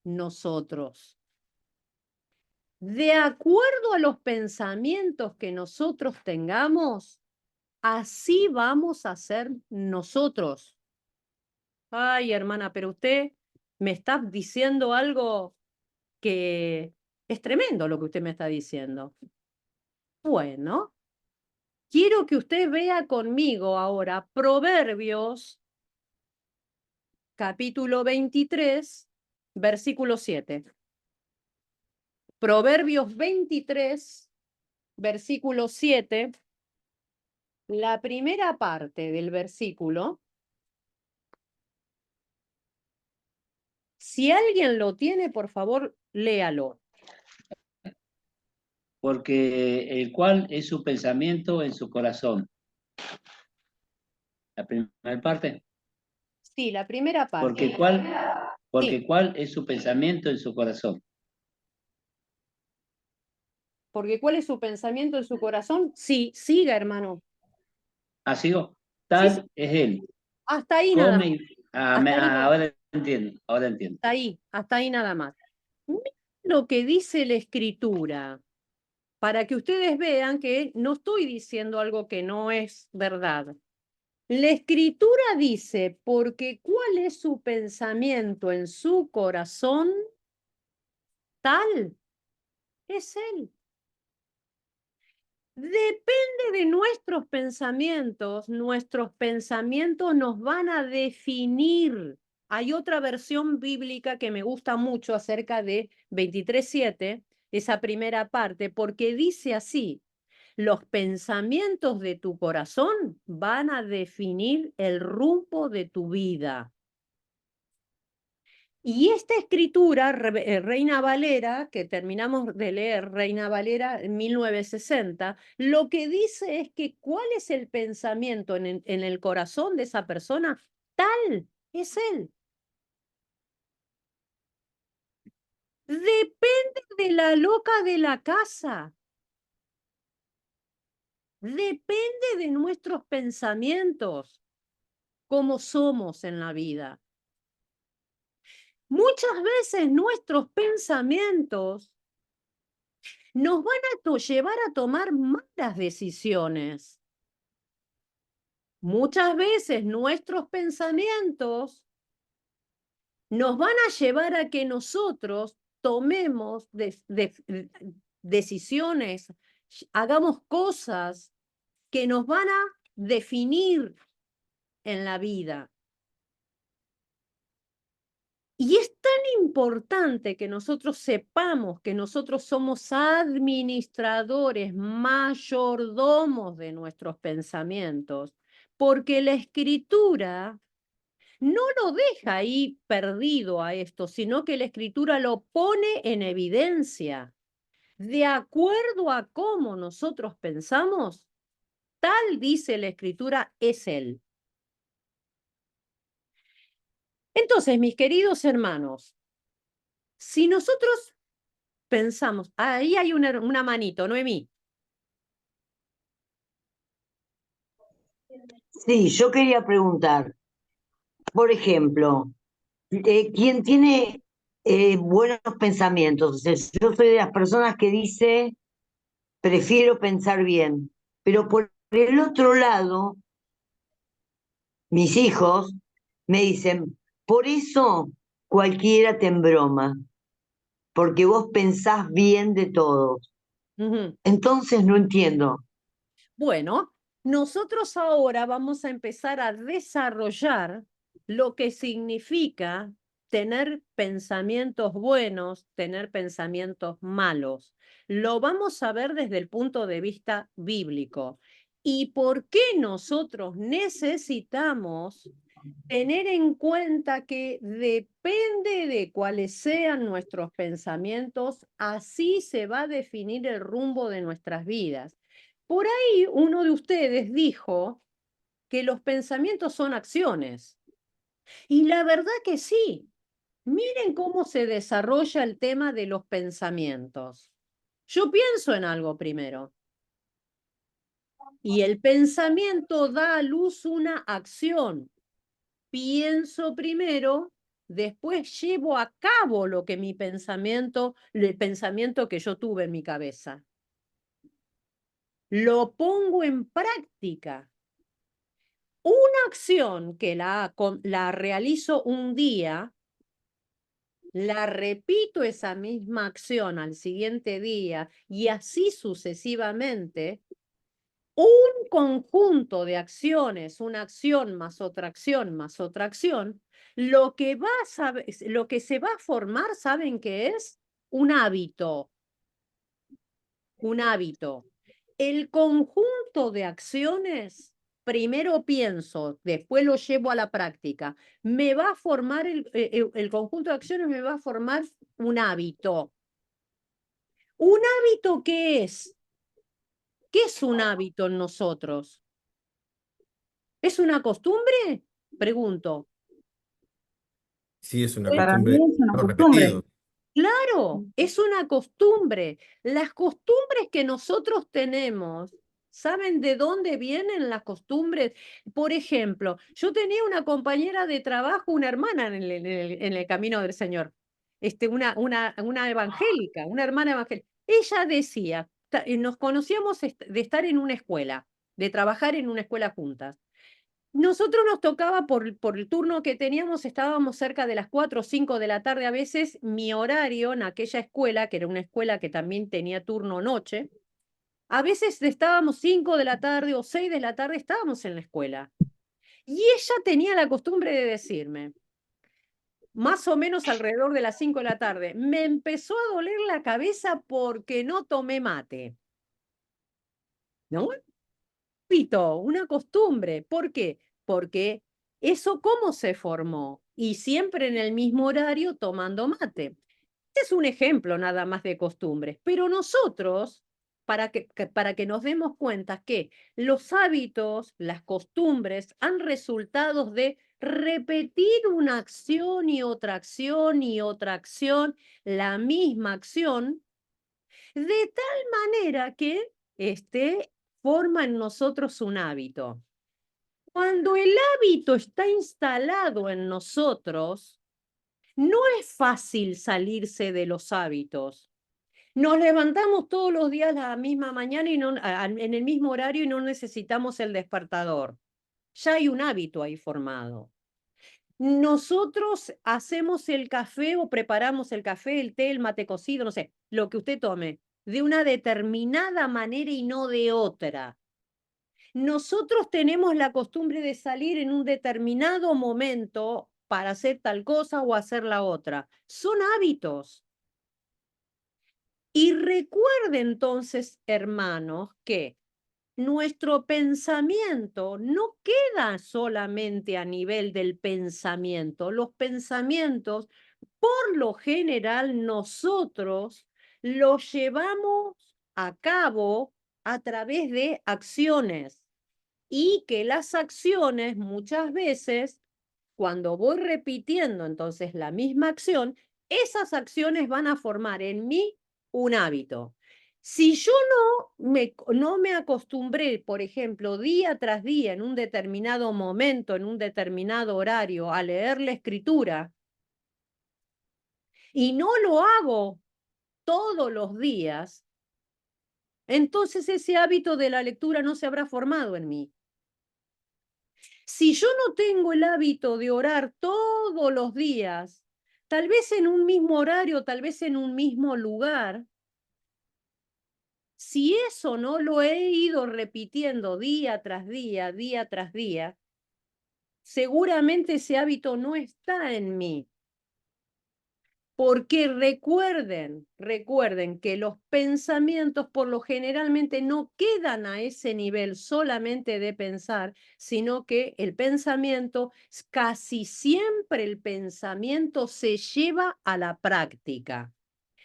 nosotros. De acuerdo a los pensamientos que nosotros tengamos, así vamos a ser nosotros. Ay, hermana, pero usted me está diciendo algo que es tremendo lo que usted me está diciendo. Bueno, quiero que usted vea conmigo ahora Proverbios, capítulo 23, versículo 7. Proverbios 23, versículo 7, la primera parte del versículo. Si alguien lo tiene, por favor, léalo. Porque el cual es su pensamiento en su corazón. La primera parte. Sí, la primera parte. Porque cuál es su pensamiento en su corazón. Porque ¿cuál es su pensamiento en su corazón? Sí, siga, hermano. ¿Ah, sigo? Tal Sí. es él. Hasta ahí nada más. Ahora entiendo. Hasta ahí nada más. Miren lo que dice la Escritura, para que ustedes vean que no estoy diciendo algo que no es verdad. La Escritura dice, porque ¿cuál es su pensamiento en su corazón? Tal es él. Depende de nuestros pensamientos nos van a definir. Hay otra versión bíblica que me gusta mucho acerca de 23:7, esa primera parte, porque dice así: los pensamientos de tu corazón van a definir el rumbo de tu vida. Y esta escritura, Reina Valera, que terminamos de leer, Reina Valera en 1960, lo que dice es que cuál es el pensamiento en el corazón de esa persona, tal es él. Depende de la loca de la casa. Depende de nuestros pensamientos, cómo somos en la vida. Muchas veces nuestros pensamientos nos van a llevar a tomar malas decisiones. Muchas veces nuestros pensamientos nos van a llevar a que nosotros tomemos decisiones, hagamos cosas que nos van a definir en la vida. Y es tan importante que nosotros sepamos que nosotros somos administradores, mayordomos de nuestros pensamientos, porque la Escritura no lo deja ahí perdido a esto, sino que la Escritura lo pone en evidencia. De acuerdo a cómo nosotros pensamos, tal dice la Escritura es Él. Entonces, mis queridos hermanos, si nosotros pensamos, ahí hay una manito, Noemí. Sí, yo quería preguntar, por ejemplo, quien tiene buenos pensamientos. O sea, yo soy de las personas que dice, prefiero pensar bien. Pero por el otro lado, mis hijos me dicen, por eso cualquiera te embroma, porque vos pensás bien de todos. Entonces no entiendo. Bueno, nosotros ahora vamos a empezar a desarrollar lo que significa tener pensamientos buenos, tener pensamientos malos. Lo vamos a ver desde el punto de vista bíblico. ¿Y por qué nosotros necesitamos tener en cuenta que depende de cuáles sean nuestros pensamientos, así se va a definir el rumbo de nuestras vidas? Por ahí uno de ustedes dijo que los pensamientos son acciones. Y la verdad que sí. Miren cómo se desarrolla el tema de los pensamientos. Yo pienso en algo primero. Y el pensamiento da a luz una acción. Pienso primero, después llevo a cabo lo que el pensamiento que yo tuve en mi cabeza. Lo pongo en práctica. Una acción que la realizo un día, la repito esa misma acción al siguiente día y así sucesivamente, un conjunto de acciones, una acción más otra acción más otra acción, lo que se va a formar, ¿saben qué es? Un hábito. Un hábito. El conjunto de acciones, primero pienso, después lo llevo a la práctica, me va a formar, el conjunto de acciones me va a formar un hábito. ¿Un hábito qué es? ¿Qué es un hábito en nosotros? ¿Es una costumbre? Pregunto. Sí, es una Para mí costumbre es una no costumbre. repetido. Claro, es una costumbre. Las costumbres que nosotros tenemos, ¿saben de dónde vienen las costumbres? Por ejemplo, yo tenía una compañera de trabajo, una hermana en el camino del Señor, una evangélica, una hermana evangélica. Ella decía, nos conocíamos de estar en una escuela, de trabajar en una escuela juntas. Nosotros nos tocaba por el turno que teníamos, estábamos cerca de las 4 o 5 de la tarde. A veces mi horario en aquella escuela, que era una escuela que también tenía turno noche, a veces estábamos 5 de la tarde o 6 de la tarde, estábamos en la escuela. Y ella tenía la costumbre de decirme, más o menos alrededor de las 5 de la tarde, me empezó a doler la cabeza porque no tomé mate. ¿No? Repito, una costumbre. ¿Por qué? Porque eso cómo se formó y siempre en el mismo horario tomando mate. Este es un ejemplo nada más de costumbres, pero nosotros, para que nos demos cuenta que los hábitos, las costumbres han resultado de repetir una acción y otra acción y otra acción, la misma acción, de tal manera que forma en nosotros un hábito. Cuando el hábito está instalado en nosotros, no es fácil salirse de los hábitos. Nos levantamos todos los días a la misma mañana y en el mismo horario y no necesitamos el despertador. Ya hay un hábito ahí formado. Nosotros hacemos el café o preparamos el café, el té, el mate cocido, no sé, lo que usted tome, de una determinada manera y no de otra. Nosotros tenemos la costumbre de salir en un determinado momento para hacer tal cosa o hacer la otra. Son hábitos. Y recuerde entonces, hermanos, que nuestro pensamiento no queda solamente a nivel del pensamiento. Los pensamientos, por lo general, nosotros los llevamos a cabo a través de acciones. Y que las acciones muchas veces, cuando voy repitiendo entonces la misma acción, esas acciones van a formar en mí un hábito. Si yo no me acostumbré, por ejemplo, día tras día, en un determinado momento, en un determinado horario, a leer la escritura, y no lo hago todos los días, entonces ese hábito de la lectura no se habrá formado en mí. Si yo no tengo el hábito de orar todos los días, tal vez en un mismo horario, tal vez en un mismo lugar, si eso no lo he ido repitiendo día tras día, seguramente ese hábito no está en mí. Porque recuerden que los pensamientos por lo generalmente no quedan a ese nivel solamente de pensar, sino que el pensamiento, casi siempre el pensamiento se lleva a la práctica.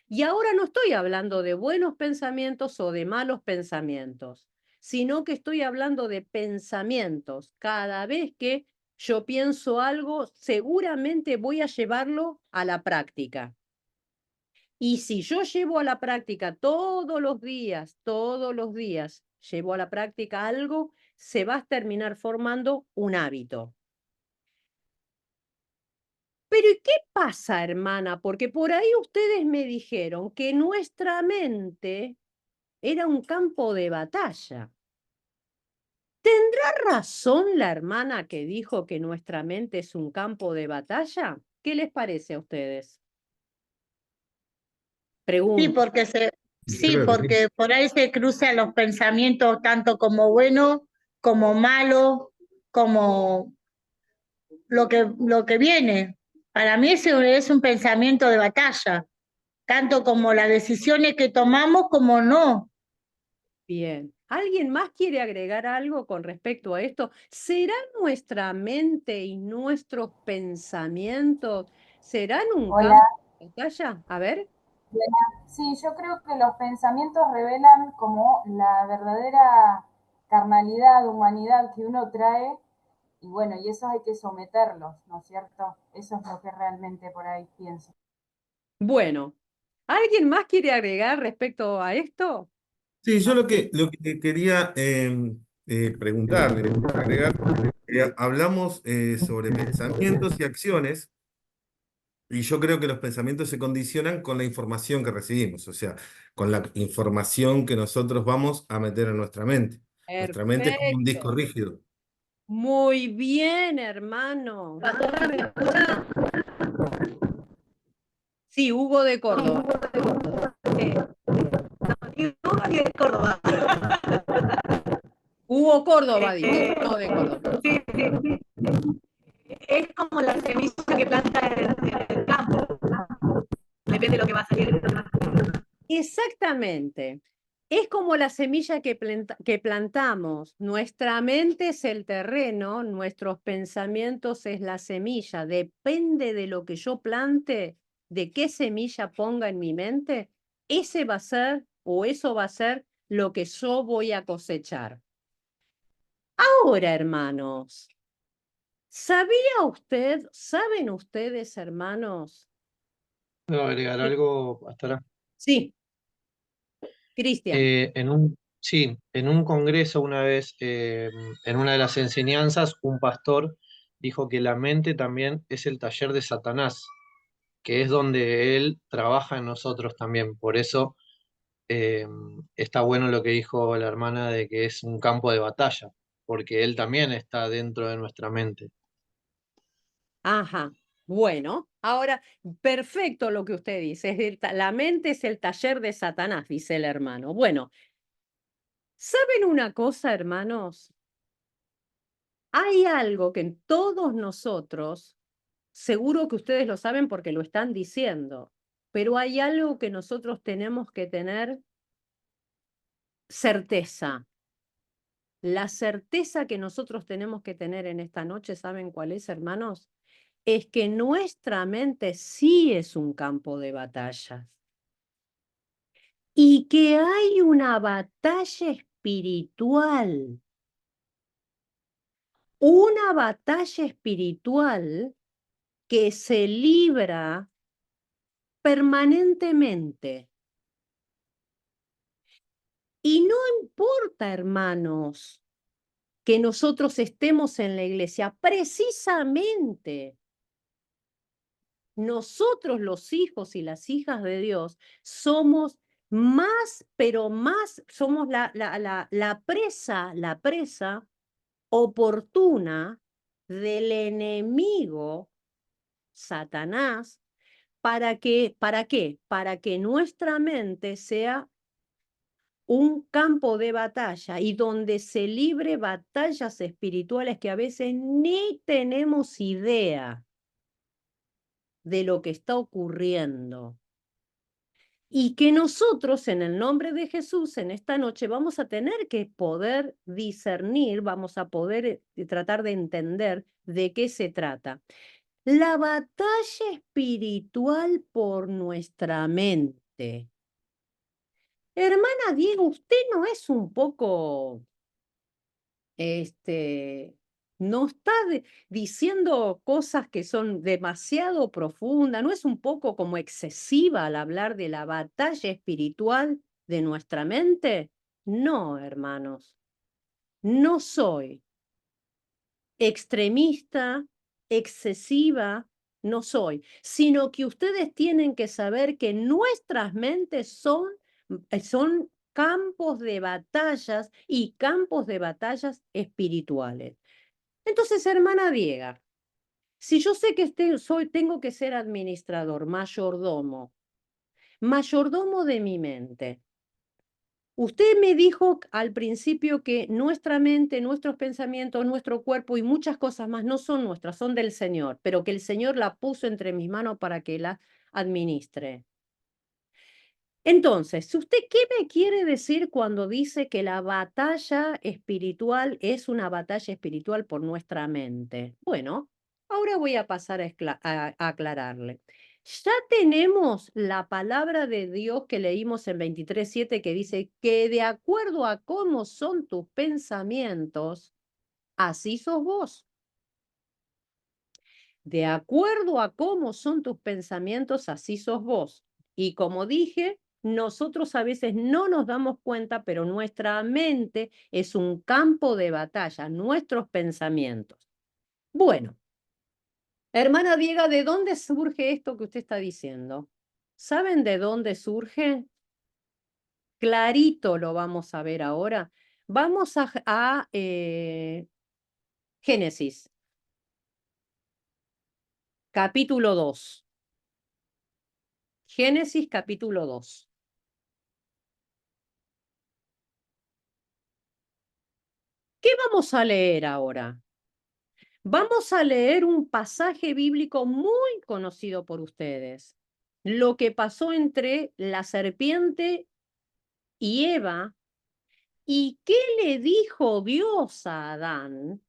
Y ahora no estoy hablando de buenos pensamientos o de malos pensamientos, sino que estoy hablando de pensamientos. Cada vez que yo pienso algo, seguramente voy a llevarlo a la práctica. Y si yo llevo a la práctica todos los días, llevo a la práctica algo, se va a terminar formando un hábito. Pero ¿y qué pasa, hermana? Porque por ahí ustedes me dijeron que nuestra mente era un campo de batalla. ¿Tendrá razón la hermana que dijo que nuestra mente es un campo de batalla? ¿Qué les parece a ustedes? Pregunto. Sí, porque por ahí se cruzan los pensamientos tanto como bueno, como malo, como lo que viene. Para mí ese es un pensamiento de batalla, tanto como las decisiones que tomamos como no. Bien. ¿Alguien más quiere agregar algo con respecto a esto? ¿Será nuestra mente y nuestros pensamientos, serán un campo de batalla? A ver. Sí, yo creo que los pensamientos revelan como la verdadera carnalidad, humanidad que uno trae, y bueno, y eso hay que someterlos, ¿no es cierto? Eso es lo que realmente por ahí pienso. Bueno, ¿alguien más quiere agregar respecto a esto? Sí, yo lo que quería preguntarle, agregar, hablamos sobre pensamientos y acciones, y yo creo que los pensamientos se condicionan con la información que recibimos, o sea, con la información que nosotros vamos a meter en nuestra mente. Nuestra mente es como un disco Perfecto. rígido. Muy bien, hermano. Sí, Hugo de Córdoba. Hugo Córdoba, dijo, no de Córdoba. Sí. Es como la semilla que planta en el campo. Depende de lo que va a salir. Exactamente. Es como la semilla que plantamos. Nuestra mente es el terreno, nuestros pensamientos es la semilla. Depende de lo que yo plante, de qué semilla ponga en mi mente, ese va a ser o eso va a ser lo que yo voy a cosechar. Ahora, hermanos, saben ustedes, hermanos? ¿Puedo agregar algo, pastora? Sí, Cristian. En un congreso una vez, en una de las enseñanzas, un pastor dijo que la mente también es el taller de Satanás, que es donde él trabaja en nosotros también. Por eso está bueno lo que dijo la hermana de que es un campo de batalla, porque él también está dentro de nuestra mente. Ajá, bueno, ahora, perfecto lo que usted dice, la mente es el taller de Satanás, dice el hermano. Bueno, ¿saben una cosa, hermanos? Hay algo que en todos nosotros, seguro que ustedes lo saben porque lo están diciendo, pero hay algo que nosotros tenemos que tener certeza. La certeza que nosotros tenemos que tener en esta noche, ¿saben cuál es, hermanos? Es que nuestra mente sí es un campo de batallas y que hay una batalla espiritual que se libra permanentemente. Y no importa, hermanos, que nosotros estemos en la iglesia, precisamente nosotros los hijos y las hijas de Dios somos más, pero más, somos la presa oportuna del enemigo, Satanás, ¿para qué? Para que nuestra mente sea un campo de batalla y donde se libre batallas espirituales que a veces ni tenemos idea de lo que está ocurriendo. Y que nosotros, en el nombre de Jesús, en esta noche vamos a tener que poder discernir, vamos a poder tratar de entender de qué se trata. La batalla espiritual por nuestra mente. Hermana Diego, ¿usted no es un poco, no está diciendo cosas que son demasiado profundas? ¿No es un poco como excesiva al hablar de la batalla espiritual de nuestra mente? No, hermanos, no soy extremista, excesiva, no soy, sino que ustedes tienen que saber que nuestras mentes son campos de batallas y campos de batallas espirituales. Entonces, hermana Diego, si yo sé que tengo que ser administrador, mayordomo de mi mente. Usted me dijo al principio que nuestra mente, nuestros pensamientos, nuestro cuerpo y muchas cosas más no son nuestras, son del Señor, pero que el Señor la puso entre mis manos para que la administre. Entonces, ¿usted qué me quiere decir cuando dice que la batalla espiritual es una batalla espiritual por nuestra mente? Bueno, ahora voy a pasar a aclararle. Ya tenemos la palabra de Dios que leímos en 23:7 que dice que de acuerdo a cómo son tus pensamientos, así sos vos. De acuerdo a cómo son tus pensamientos, así sos vos. Y como dije, nosotros a veces no nos damos cuenta, pero nuestra mente es un campo de batalla, nuestros pensamientos. Bueno, hermana Diego, ¿de dónde surge esto que usted está diciendo? ¿Saben de dónde surge? Clarito lo vamos a ver ahora. Vamos a Génesis, capítulo 2. Génesis, capítulo 2. ¿Qué vamos a leer ahora? Vamos a leer un pasaje bíblico muy conocido por ustedes. Lo que pasó entre la serpiente y Eva y qué le dijo Dios a Adán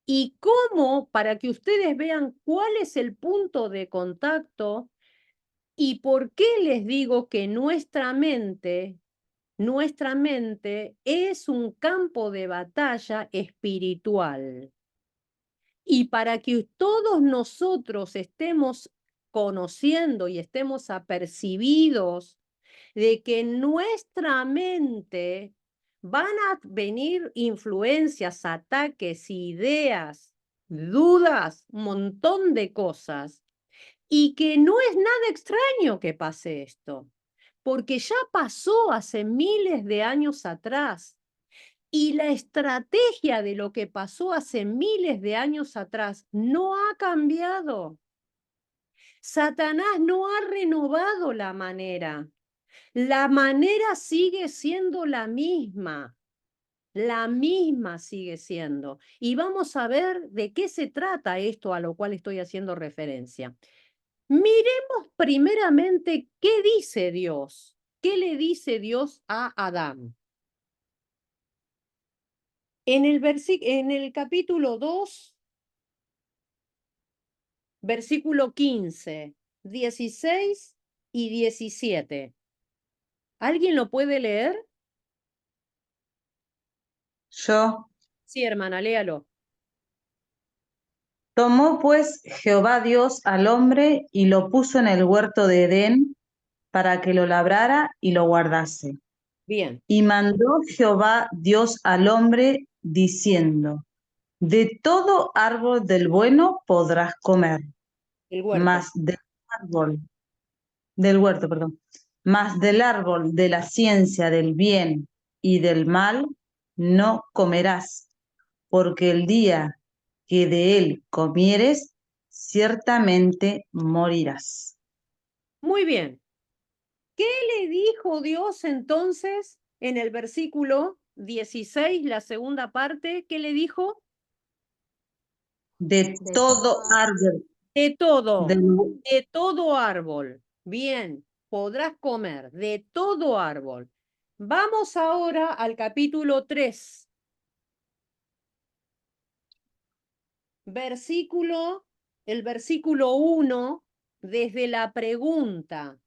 y cómo, para que ustedes vean cuál es el punto de contacto y por qué les digo que nuestra mente es un campo de batalla espiritual. Y para que todos nosotros estemos conociendo y estemos apercibidos de que en nuestra mente van a venir influencias, ataques, ideas, dudas, un montón de cosas, y que no es nada extraño que pase esto, porque ya pasó hace miles de años atrás. Y la estrategia de lo que pasó hace miles de años atrás no ha cambiado. Satanás no ha renovado la manera. La manera sigue siendo la misma. La misma sigue siendo. Y vamos a ver de qué se trata esto a lo cual estoy haciendo referencia. Miremos primeramente qué dice Dios. ¿Qué le dice Dios a Adán? En el capítulo 2, versículo 15, 16 y 17. ¿Alguien lo puede leer? Yo. Sí, hermana, léalo. Tomó pues Jehová Dios al hombre y lo puso en el huerto de Edén para que lo labrara y lo guardase. Bien. Y mandó Jehová Dios al hombre diciendo: de todo árbol del bueno podrás comer, El huerto. más del huerto, perdón, más del árbol de la ciencia del bien y del mal no comerás, porque el día que de él comieres, ciertamente morirás. Muy bien. ¿Qué le dijo Dios entonces en el versículo 16, la segunda parte? ¿Qué le dijo? De todo árbol. De todo, del- de todo árbol. Bien, podrás comer de todo árbol. Vamos ahora al capítulo 3. El versículo 1, desde la pregunta.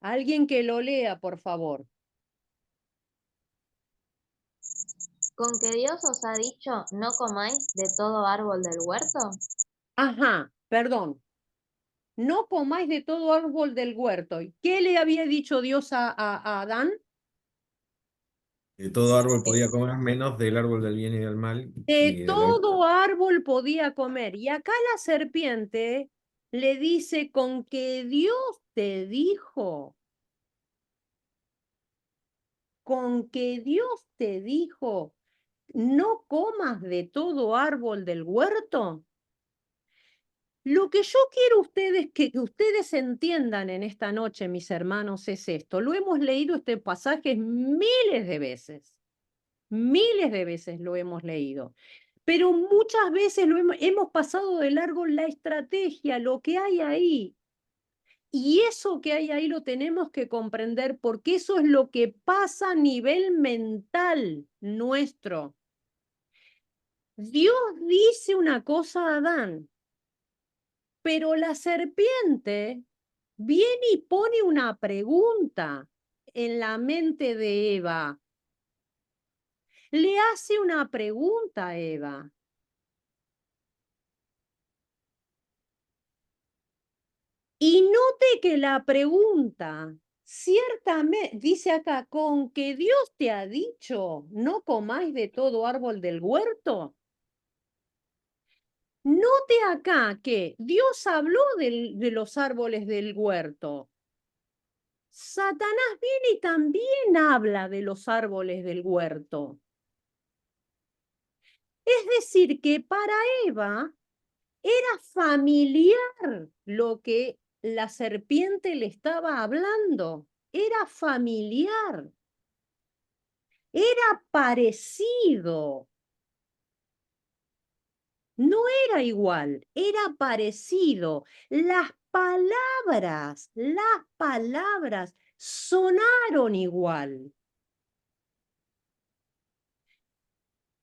Alguien que lo lea, por favor. ¿Con que Dios os ha dicho, no comáis de todo árbol del huerto? Ajá, perdón. No comáis de todo árbol del huerto. ¿Qué le había dicho Dios a Adán? De todo árbol podía comer menos del árbol del bien y del mal. De Y del árbol. todo árbol podía comer. Y acá la serpiente le dice, con que Dios te dijo, con que Dios te dijo, no comas de todo árbol del huerto. Lo que yo quiero que ustedes entiendan en esta noche, mis hermanos, es esto. Lo hemos leído este pasaje miles de veces. Miles de veces lo hemos leído. Pero muchas veces hemos pasado de largo la estrategia, lo que hay ahí. Y eso que hay ahí lo tenemos que comprender porque eso es lo que pasa a nivel mental nuestro. Dios dice una cosa a Adán, pero la serpiente viene y pone una pregunta en la mente de Eva. Le hace una pregunta a Eva. Y note que la pregunta, ciertamente, dice acá, con que Dios te ha dicho, no comáis de todo árbol del huerto. Note acá que Dios habló de los árboles del huerto. Satanás viene y también habla de los árboles del huerto. Es decir, que para Eva era familiar lo que la serpiente le estaba hablando. Era familiar. Era parecido. No era igual, era parecido. Las palabras sonaron igual.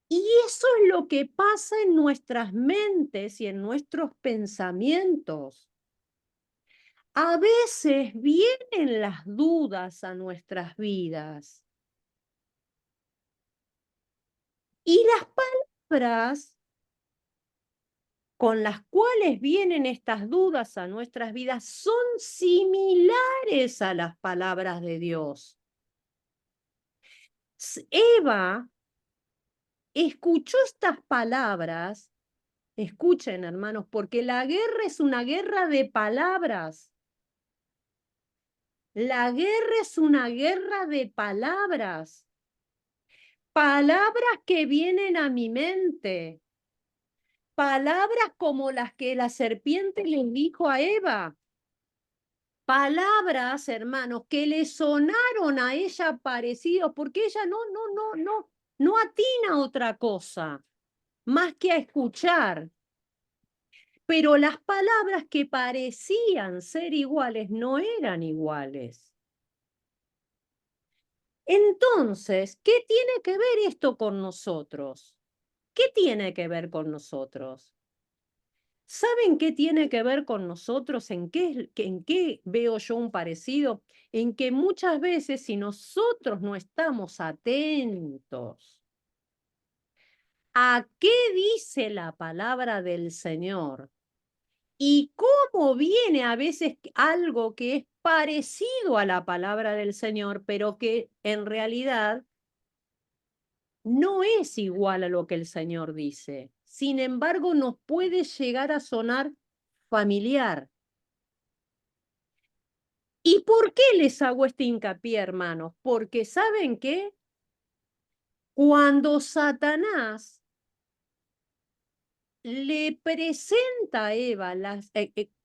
Y eso es lo que pasa en nuestras mentes y en nuestros pensamientos. A veces vienen las dudas a nuestras vidas. Y las palabras con las cuales vienen estas dudas a nuestras vidas son similares a las palabras de Dios. Eva escuchó estas palabras, escuchen hermanos, porque la guerra es una guerra de palabras. La guerra es una guerra de palabras. Palabras que vienen a mi mente. Palabras como las que la serpiente le dijo a Eva. Palabras, hermanos, que le sonaron a ella parecidos, porque ella no atina a otra cosa, más que a escuchar. Pero las palabras que parecían ser iguales no eran iguales. Entonces, ¿qué tiene que ver esto con nosotros? ¿Qué tiene que ver con nosotros? ¿Saben qué tiene que ver con nosotros? ¿En qué veo yo un parecido? En que muchas veces si nosotros no estamos atentos a qué dice la palabra del Señor y cómo viene a veces algo que es parecido a la palabra del Señor, pero que en realidad no es igual a lo que el Señor dice. Sin embargo, nos puede llegar a sonar familiar. ¿Y por qué les hago este hincapié, hermanos? Porque ¿saben qué? Cuando Satanás le presenta a Eva las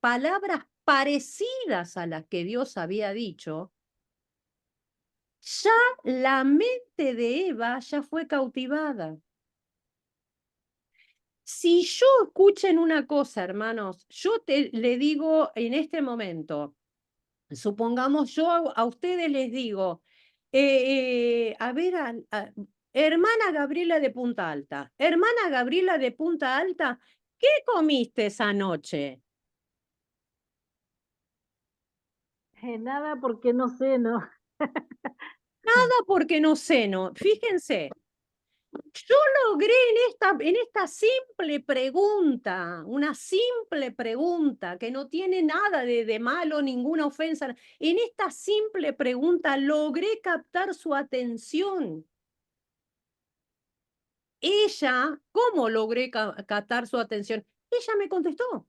palabras parecidas a las que Dios había dicho, ya la mente de Eva ya fue cautivada. Si yo, escuchen una cosa, hermanos, yo le digo en este momento, supongamos yo a ustedes les digo, a ver, hermana Gabriela de Punta Alta, hermana Gabriela de Punta Alta, ¿qué comiste esa noche? Nada porque no sé, ¿no? Nada porque no ceno. Fíjense, yo logré en esta simple pregunta, una simple pregunta que no tiene nada de malo, ninguna ofensa, en esta simple pregunta logré captar su atención. Ella, ¿cómo logré captar su atención? Ella me contestó.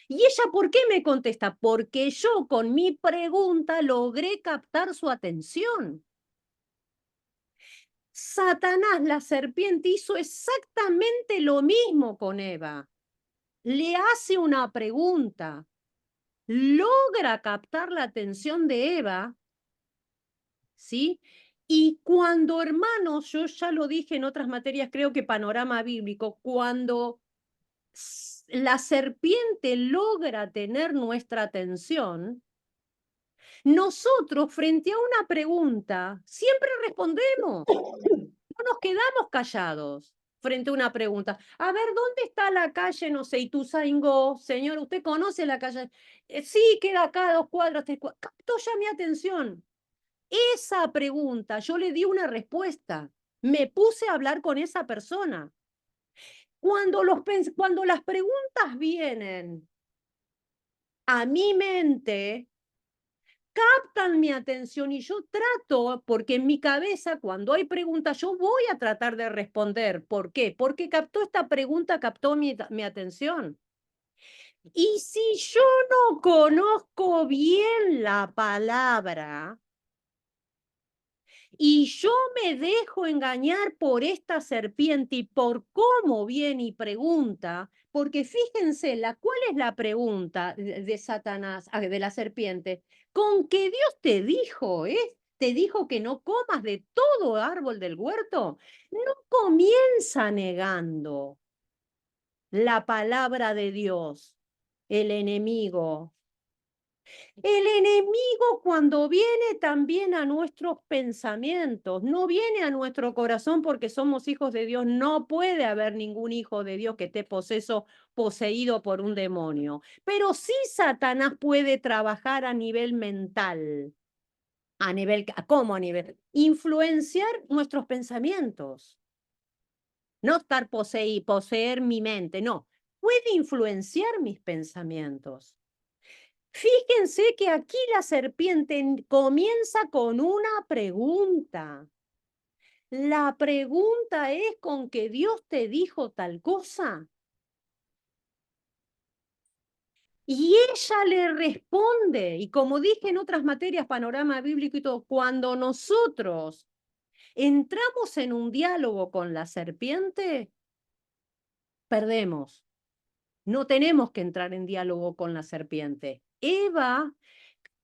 ¿Y ella por qué me contesta? Porque yo con mi pregunta logré captar su atención. Satanás, la serpiente, hizo exactamente lo mismo con Eva. Le hace una pregunta, logra captar la atención de Eva, ¿sí? Y cuando, hermanos, yo ya lo dije en otras materias, creo que panorama bíblico, cuando la serpiente logra tener nuestra atención, nosotros frente a una pregunta siempre respondemos. No nos quedamos callados frente a una pregunta. A ver, ¿dónde está la calle, no sé, Ituzaingó? Señor, ¿usted conoce la calle? Sí, queda acá 2 cuadras, 3 cuadras. Captó ya mi atención. Esa pregunta, yo le di una respuesta. Me puse a hablar con esa persona. Cuando las preguntas vienen a mi mente, captan mi atención y yo trato, porque en mi cabeza cuando hay preguntas yo voy a tratar de responder. ¿Por qué? Porque captó esta pregunta, captó mi atención. Y si yo no conozco bien la palabra y yo me dejo engañar por esta serpiente y por cómo viene y pregunta, porque fíjense, ¿cuál es la pregunta de Satanás, de la serpiente? Con que Dios te dijo, te dijo que no comas de todo árbol del huerto. No comienza negando la palabra de Dios, el enemigo. El enemigo cuando viene también a nuestros pensamientos, no viene a nuestro corazón porque somos hijos de Dios, no puede haber ningún hijo de Dios que esté poseído por un demonio. Pero sí Satanás puede trabajar a nivel mental. ¿Cómo a nivel? Influenciar nuestros pensamientos. No estar poseer mi mente, no. Puede influenciar mis pensamientos. Fíjense que aquí la serpiente comienza con una pregunta. La pregunta es: ¿con que Dios te dijo tal cosa? Y ella le responde, y como dije en otras materias, panorama bíblico y todo, cuando nosotros entramos en un diálogo con la serpiente, perdemos. No tenemos que entrar en diálogo con la serpiente.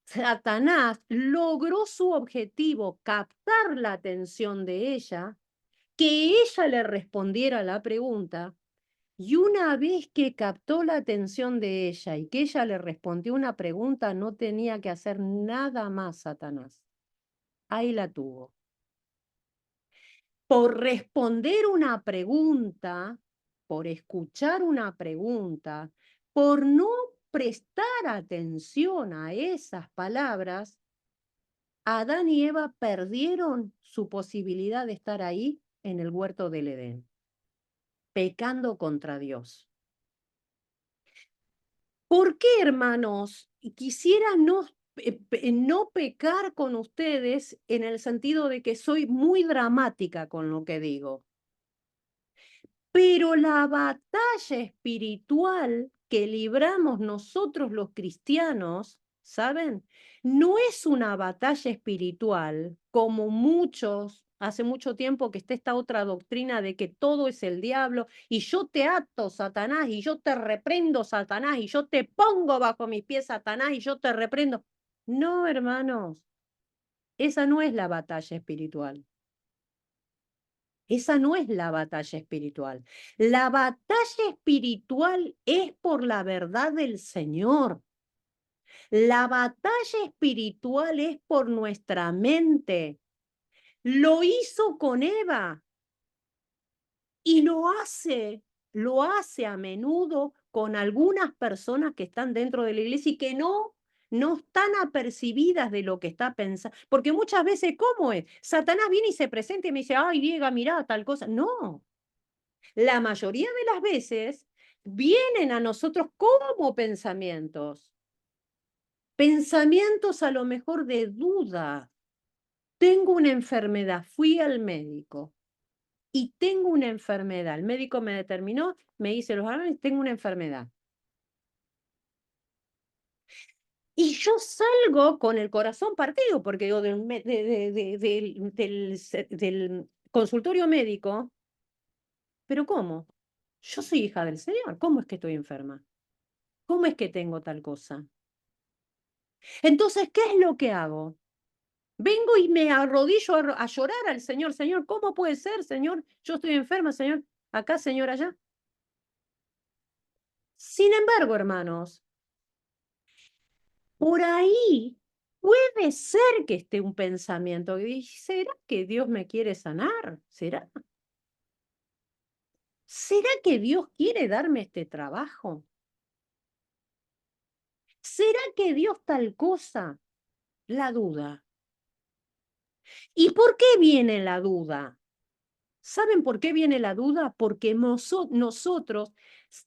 Satanás logró su objetivo, captar la atención de ella, que ella le respondiera a la pregunta, y una vez que captó la atención de ella y que ella le respondió una pregunta, no tenía que hacer nada más Satanás. Ahí la tuvo. Por responder una pregunta, por escuchar una pregunta, por no prestar atención a esas palabras, Adán y Eva perdieron su posibilidad de estar ahí en el huerto del Edén, pecando contra Dios. ¿Por qué, hermanos? Quisiera no pecar con ustedes en el sentido de que soy muy dramática con lo que digo. Pero la batalla espiritual que libramos nosotros los cristianos, ¿saben? No es una batalla espiritual como muchos, hace mucho tiempo que está esta otra doctrina de que todo es el diablo y yo te ato, Satanás, y yo te reprendo, Satanás, y yo te pongo bajo mis pies, Satanás, y yo te reprendo. No, hermanos, esa no es la batalla espiritual. Esa no es la batalla espiritual. La batalla espiritual es por la verdad del Señor. La batalla espiritual es por nuestra mente. Lo hizo con Eva y lo hace a menudo con algunas personas que están dentro de la iglesia y que no están apercibidas de lo que está pensando. Porque muchas veces, ¿cómo es? Satanás viene y se presenta y me dice, ay, Diego, mirá, tal cosa. No. La mayoría de las veces vienen a nosotros como pensamientos. Pensamientos a lo mejor de duda. Tengo una enfermedad, fui al médico y tengo una enfermedad. El médico me determinó, me hice los análisis, tengo una enfermedad. Y yo salgo con el corazón partido, porque digo, del consultorio médico, ¿pero cómo? Yo soy hija del Señor, ¿cómo es que estoy enferma? ¿Cómo es que tengo tal cosa? Entonces, ¿qué es lo que hago? Vengo y me arrodillo a llorar al Señor. Señor, ¿cómo puede ser, Señor? Yo estoy enferma, Señor. Acá, Señor, allá. Sin embargo, hermanos, por ahí puede ser que esté un pensamiento que dice, ¿será que Dios me quiere sanar? ¿Será? ¿Será que Dios quiere darme este trabajo? ¿Será que Dios tal cosa? La duda. ¿Y por qué viene la duda? ¿Saben por qué viene la duda? Porque nosotros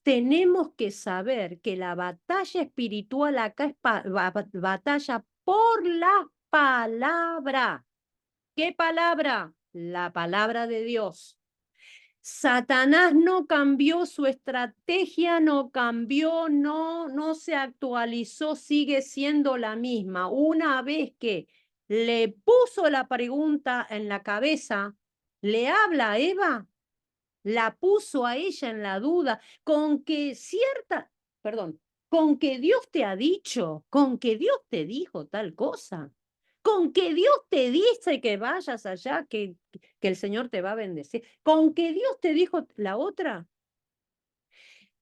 tenemos que saber que la batalla espiritual acá es batalla por la palabra. ¿Qué palabra? La palabra de Dios. Satanás no cambió su estrategia, no cambió, no se actualizó, sigue siendo la misma. Una vez que le puso la pregunta en la cabeza, le habla a Eva, la puso a ella en la duda, con que Dios te ha dicho, con que Dios te dijo tal cosa, con que Dios te dice que vayas allá, que el Señor te va a bendecir, con que Dios te dijo la otra.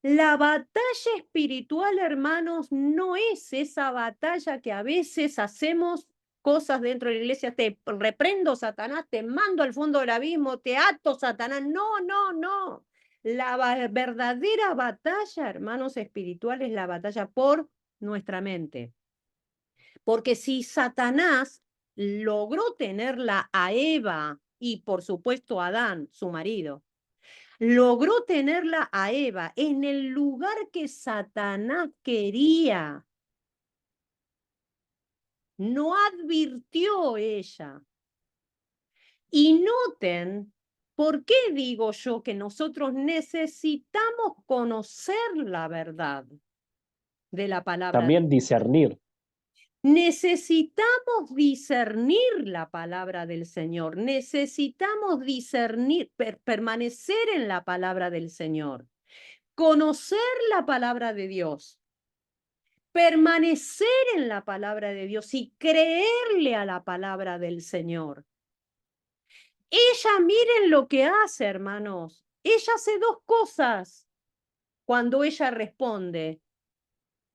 La batalla espiritual, hermanos, no es esa batalla que a veces hacemos cosas dentro de la iglesia, te reprendo, Satanás, te mando al fondo del abismo, te ato, Satanás. No, no, no. La verdadera batalla, hermanos espirituales, es la batalla por nuestra mente. Porque si Satanás logró tenerla a Eva y por supuesto a Adán, su marido, logró tenerla a Eva en el lugar que Satanás quería. No advirtió ella. Y noten, ¿por qué digo yo que nosotros necesitamos conocer la verdad de la palabra? También discernir. Necesitamos discernir la palabra del Señor. Necesitamos discernir, permanecer en la palabra del Señor. Conocer la palabra de Dios. Permanecer en la palabra de Dios y creerle a la palabra del Señor. Ella, miren lo que hace, hermanos. Ella hace dos cosas cuando ella responde.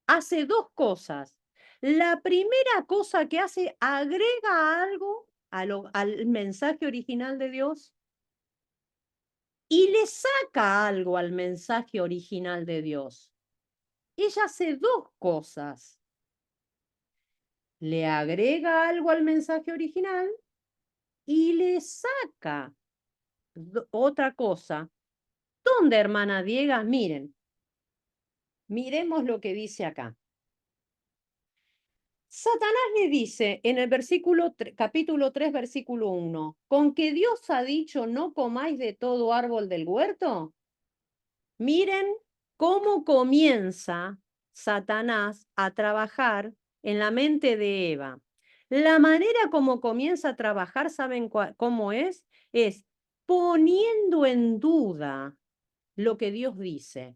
Hace dos cosas. La primera cosa que hace, agrega algo al mensaje original de Dios y le saca algo al mensaje original de Dios. Ella hace dos cosas. Le agrega algo al mensaje original y le saca otra cosa. ¿Dónde, hermana Diega? Miren. Miremos lo que dice acá. Satanás le dice en el capítulo 3, versículo 1, ¿con que Dios ha dicho no comáis de todo árbol del huerto? Miren cómo comienza Satanás a trabajar en la mente de Eva. La manera como comienza a trabajar, ¿saben cómo es? Es poniendo en duda lo que Dios dice.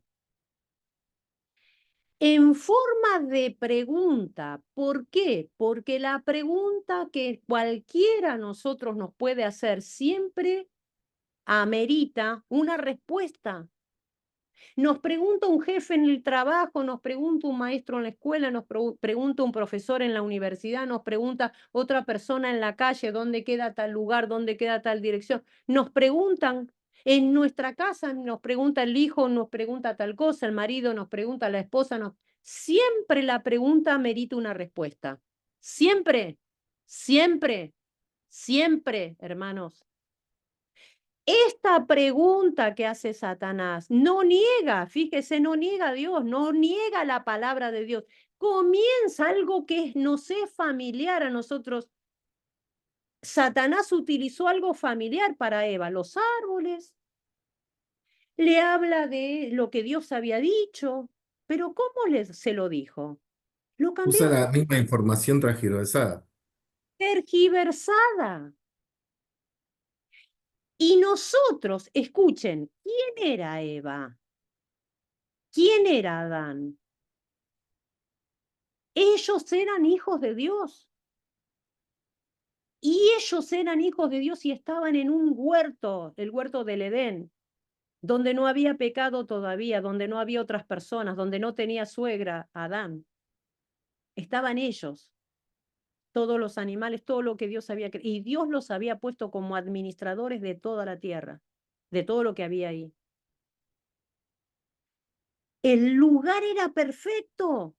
En forma de pregunta. ¿Por qué? Porque la pregunta que cualquiera de nosotros nos puede hacer siempre amerita una respuesta. Nos pregunta un jefe en el trabajo, nos pregunta un maestro en la escuela, nos pregunta un profesor en la universidad, nos pregunta otra persona en la calle, ¿dónde queda tal lugar? ¿Dónde queda tal dirección? Nos preguntan en nuestra casa, nos pregunta el hijo, nos pregunta tal cosa, el marido nos pregunta, la esposa. Siempre la pregunta merita una respuesta. Siempre, siempre, siempre, hermanos. Esta pregunta que hace Satanás no niega, fíjese, no niega a Dios, no niega la palabra de Dios. Comienza algo que nos es familiar a nosotros. Satanás utilizó algo familiar para Eva, los árboles. Le habla de lo que Dios había dicho, pero ¿cómo se lo dijo? Lo cambió. Usa la misma información transgiversada. Tergiversada. Y nosotros, escuchen, ¿quién era Eva? ¿Quién era Adán? Ellos eran hijos de Dios. Y ellos eran hijos de Dios y estaban en un huerto, el huerto del Edén, donde no había pecado todavía, donde no había otras personas, donde no tenía suegra Adán. Estaban ellos, todos los animales, todo lo que Dios había creado. Y Dios los había puesto como administradores de toda la tierra, de todo lo que había ahí. El lugar era perfecto.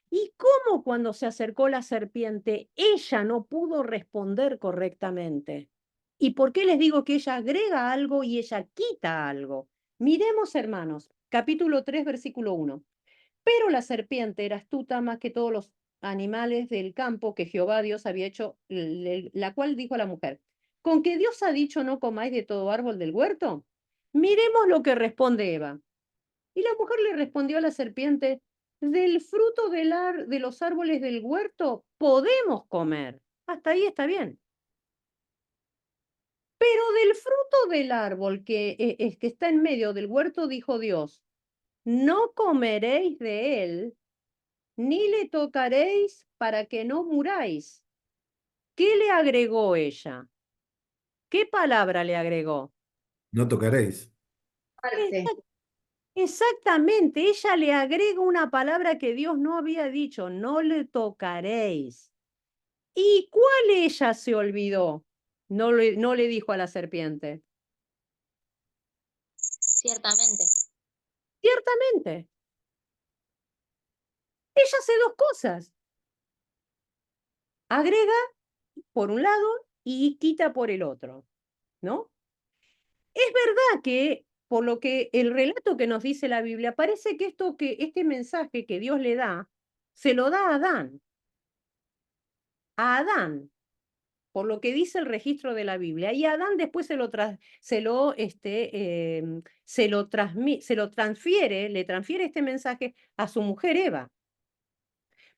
¿Y cómo cuando se acercó la serpiente, ella no pudo responder correctamente? ¿Y por qué les digo que ella agrega algo y ella quita algo? Miremos, hermanos, capítulo 3, versículo 1. Pero la serpiente era astuta más que todos los animales del campo que Jehová Dios había hecho, la cual dijo a la mujer, ¿con que Dios ha dicho no comáis de todo árbol del huerto? Miremos lo que responde Eva. Y la mujer le respondió a la serpiente, del fruto de los árboles del huerto podemos comer. Hasta ahí está bien. Pero del fruto del árbol que está en medio del huerto, dijo Dios, no comeréis de él, ni le tocaréis para que no muráis. ¿Qué le agregó ella? ¿Qué palabra le agregó? No tocaréis. Exactamente, ella le agrega una palabra que Dios no había dicho, no le tocaréis. ¿Y cuál ella se olvidó? No le dijo a la serpiente. Ciertamente. Ciertamente. Ella hace dos cosas. Agrega por un lado y quita por el otro, ¿no? Es verdad que, por lo que el relato que nos dice la Biblia, parece que este mensaje que Dios le da, se lo da a Adán. A Adán, por lo que dice el registro de la Biblia. Y Adán después se lo transfiere, le transfiere este mensaje a su mujer Eva.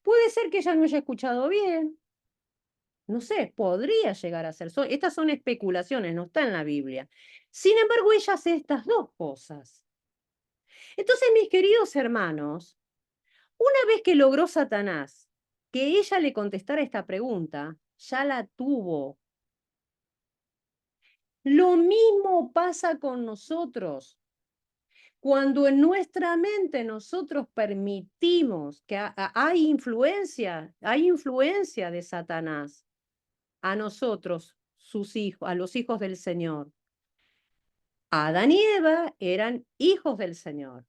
Puede ser que ella no haya escuchado bien. No sé, podría llegar a ser. Estas son especulaciones, no está en la Biblia. Sin embargo, ella hace estas dos cosas. Entonces, mis queridos hermanos, una vez que logró Satanás que ella le contestara esta pregunta, ya la tuvo. Lo mismo pasa con nosotros. Cuando en nuestra mente nosotros permitimos que hay influencia de Satanás a nosotros, sus hijos, a los hijos del Señor. Adán y Eva eran hijos del Señor,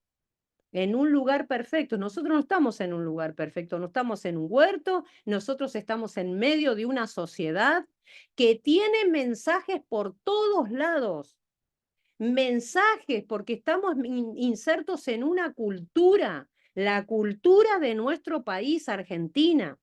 en un lugar perfecto. Nosotros no estamos en un lugar perfecto, no estamos en un huerto, nosotros estamos en medio de una sociedad que tiene mensajes por todos lados. Mensajes, porque estamos insertos en una cultura, la cultura de nuestro país, Argentina.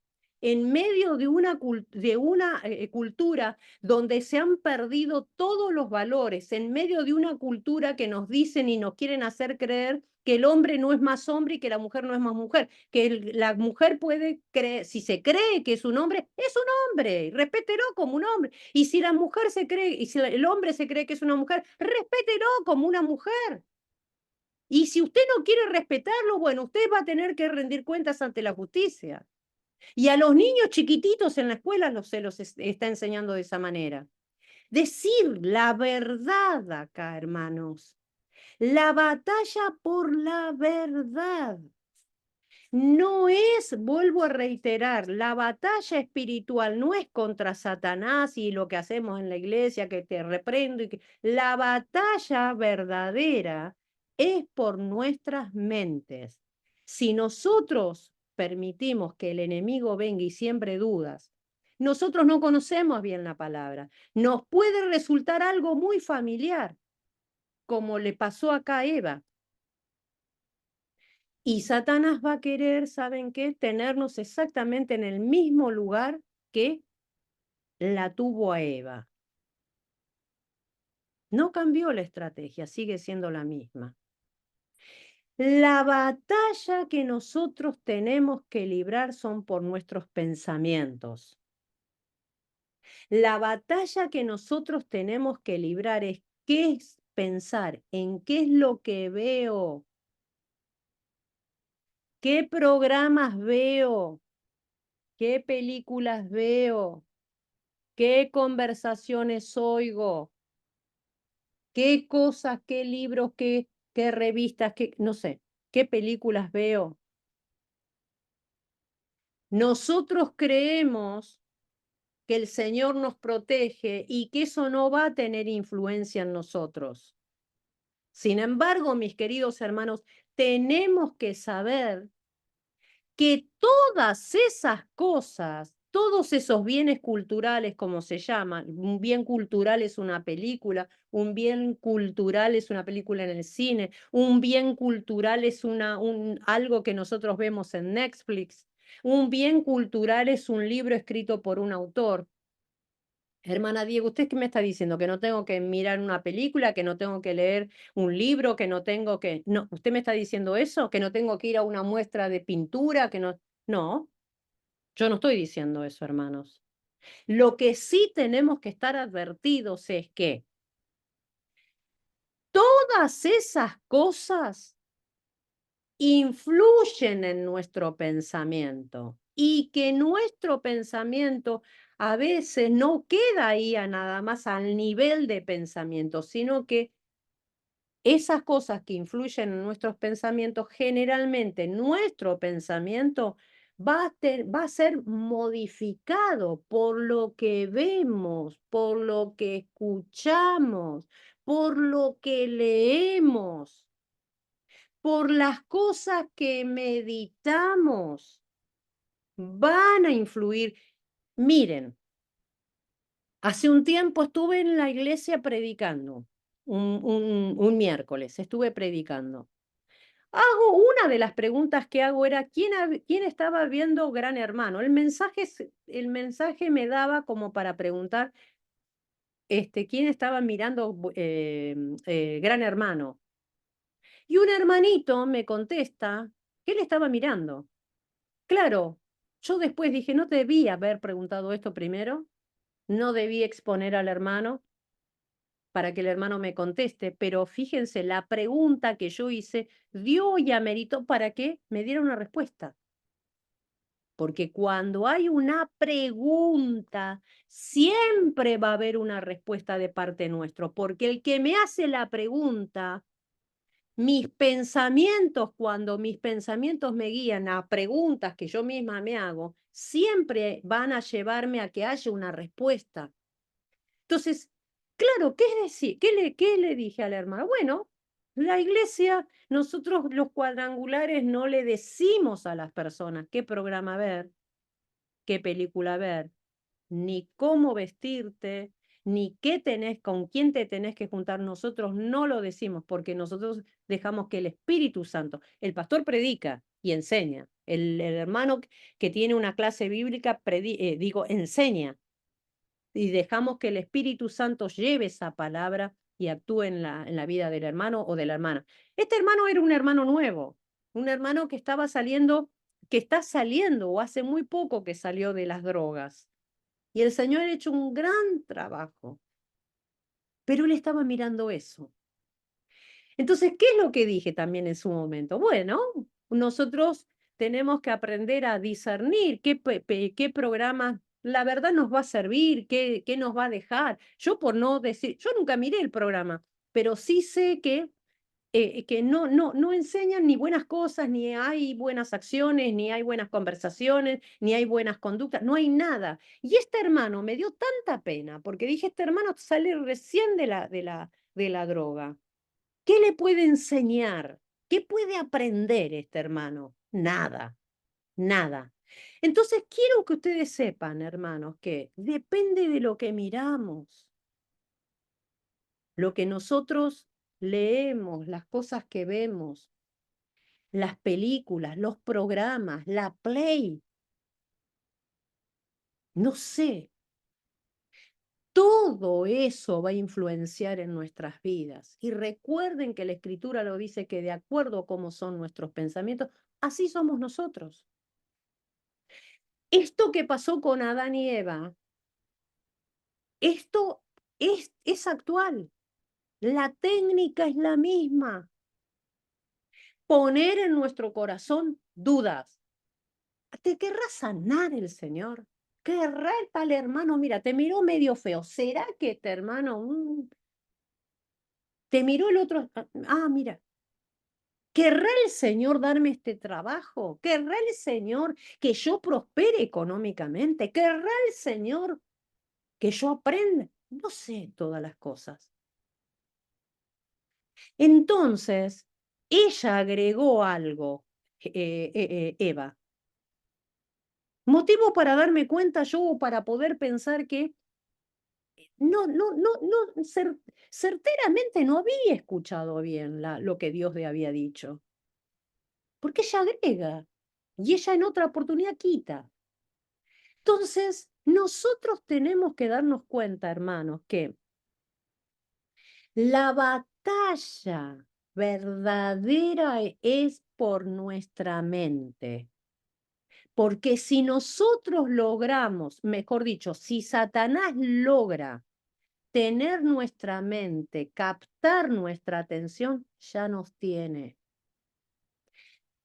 en medio de una cultura donde se han perdido todos los valores, en medio de una cultura que nos dicen y nos quieren hacer creer que el hombre no es más hombre y que la mujer no es más mujer, que la mujer puede creer, si se cree que es un hombre, es un hombre, respételo como un hombre. Y si la mujer se cree, y si el hombre se cree que es una mujer, respételo como una mujer. Y si usted no quiere respetarlo, bueno, usted va a tener que rendir cuentas ante la justicia. Y a los niños chiquititos en la escuela se los está enseñando de esa manera. Decir la verdad acá, hermanos. La batalla por la verdad. No es, vuelvo a reiterar, la batalla espiritual no es contra Satanás y lo que hacemos en la iglesia, que te reprendo. La batalla verdadera es por nuestras mentes. Si nosotros permitimos que el enemigo venga y siembre dudas, nosotros no conocemos bien la palabra. Nos puede resultar algo muy familiar, como le pasó acá a Eva. Y Satanás va a querer, ¿saben qué? Tenernos exactamente en el mismo lugar que la tuvo a Eva. No cambió la estrategia, sigue siendo la misma. La batalla que nosotros tenemos que librar son por nuestros pensamientos. La batalla que nosotros tenemos que librar es qué es pensar, en qué es lo que veo, qué programas veo, qué películas veo, qué conversaciones oigo, qué cosas, qué libros, qué revistas, no sé, qué películas veo. Nosotros creemos que el Señor nos protege y que eso no va a tener influencia en nosotros. Sin embargo, mis queridos hermanos, tenemos que saber que todas esas cosas, todos esos bienes culturales, como se llaman, un bien cultural es una película, un bien cultural es una película en el cine, un bien cultural es algo que nosotros vemos en Netflix, un bien cultural es un libro escrito por un autor. Hermana Diego, ¿usted qué me está diciendo? ¿Que no tengo que mirar una película, que no tengo que leer un libro, que no tengo que... No, ¿usted me está diciendo eso? ¿Que no tengo que ir a una muestra de pintura? Que no... No, yo no estoy diciendo eso, hermanos. Lo que sí tenemos que estar advertidos es que todas esas cosas influyen en nuestro pensamiento y que nuestro pensamiento a veces no queda ahí nada más al nivel de pensamiento, sino que esas cosas que influyen en nuestros pensamientos, generalmente nuestro pensamiento va a ser modificado por lo que vemos, por lo que escuchamos, por lo que leemos, por las cosas que meditamos. Van a influir. Miren, hace un tiempo estuve en la iglesia predicando, un miércoles estuve predicando. Una de las preguntas que hago era, ¿quién estaba viendo Gran Hermano? El mensaje me daba como para preguntar, ¿quién estaba mirando Gran Hermano? Y un hermanito me contesta que él estaba mirando. Claro, yo después dije, no debí haber preguntado esto primero, no debí exponer al hermano para que el hermano me conteste, pero fíjense, la pregunta que yo hice dio y ameritó para que me diera una respuesta. Porque cuando hay una pregunta, siempre va a haber una respuesta de parte nuestra, porque el que me hace la pregunta, mis pensamientos, cuando mis pensamientos me guían a preguntas que yo misma me hago, siempre van a llevarme a que haya una respuesta. Entonces, claro, ¿qué es decir? ¿Qué le dije al hermano? Bueno, la iglesia, nosotros los cuadrangulares no le decimos a las personas qué programa ver, qué película ver, ni cómo vestirte, ni con quién te tenés que juntar. Nosotros no lo decimos porque nosotros dejamos que el Espíritu Santo, el pastor predica y enseña, El hermano que tiene una clase bíblica, enseña. Y dejamos que el Espíritu Santo lleve esa palabra y actúe en la vida del hermano o de la hermana. Este hermano era un hermano nuevo, un hermano que estaba saliendo, que está saliendo, o hace muy poco que salió de las drogas. Y el Señor ha hecho un gran trabajo. Pero él estaba mirando eso. Entonces, ¿qué es lo que dije también en su momento? Bueno, nosotros tenemos que aprender a discernir qué programa la verdad nos va a servir, qué nos va a dejar. Yo por no decir, yo nunca miré el programa, pero sí sé que no enseñan ni buenas cosas, ni hay buenas acciones, ni hay buenas conversaciones, ni hay buenas conductas, no hay nada. Y este hermano me dio tanta pena, porque dije, este hermano sale recién de la droga. ¿Qué le puede enseñar? ¿Qué puede aprender este hermano? Nada, nada. Entonces quiero que ustedes sepan, hermanos, que depende de lo que miramos, lo que nosotros leemos, las cosas que vemos, las películas, los programas, la Play. No sé. Todo eso va a influenciar en nuestras vidas. Y recuerden que la Escritura lo dice que de acuerdo a cómo son nuestros pensamientos, así somos nosotros. Esto que pasó con Adán y Eva, esto es actual. La técnica es la misma. Poner en nuestro corazón dudas. ¿Te querrá sanar el Señor? ¿Querrá el tal hermano? Mira, te miró medio feo. ¿Será que este hermano... te miró el otro... mira. ¿Querrá el Señor darme este trabajo? ¿Querrá el Señor que yo prospere económicamente? ¿Querrá el Señor que yo aprenda? No sé todas las cosas. Entonces, ella agregó algo, Eva. Motivo para darme cuenta yo o para poder pensar que certeramente no había escuchado bien lo que Dios le había dicho. Porque ella agrega y ella en otra oportunidad quita. Entonces, nosotros tenemos que darnos cuenta, hermanos, que la batalla verdadera es por nuestra mente. Porque si nosotros logramos, mejor dicho, si Satanás logra tener nuestra mente, captar nuestra atención, ya nos tiene.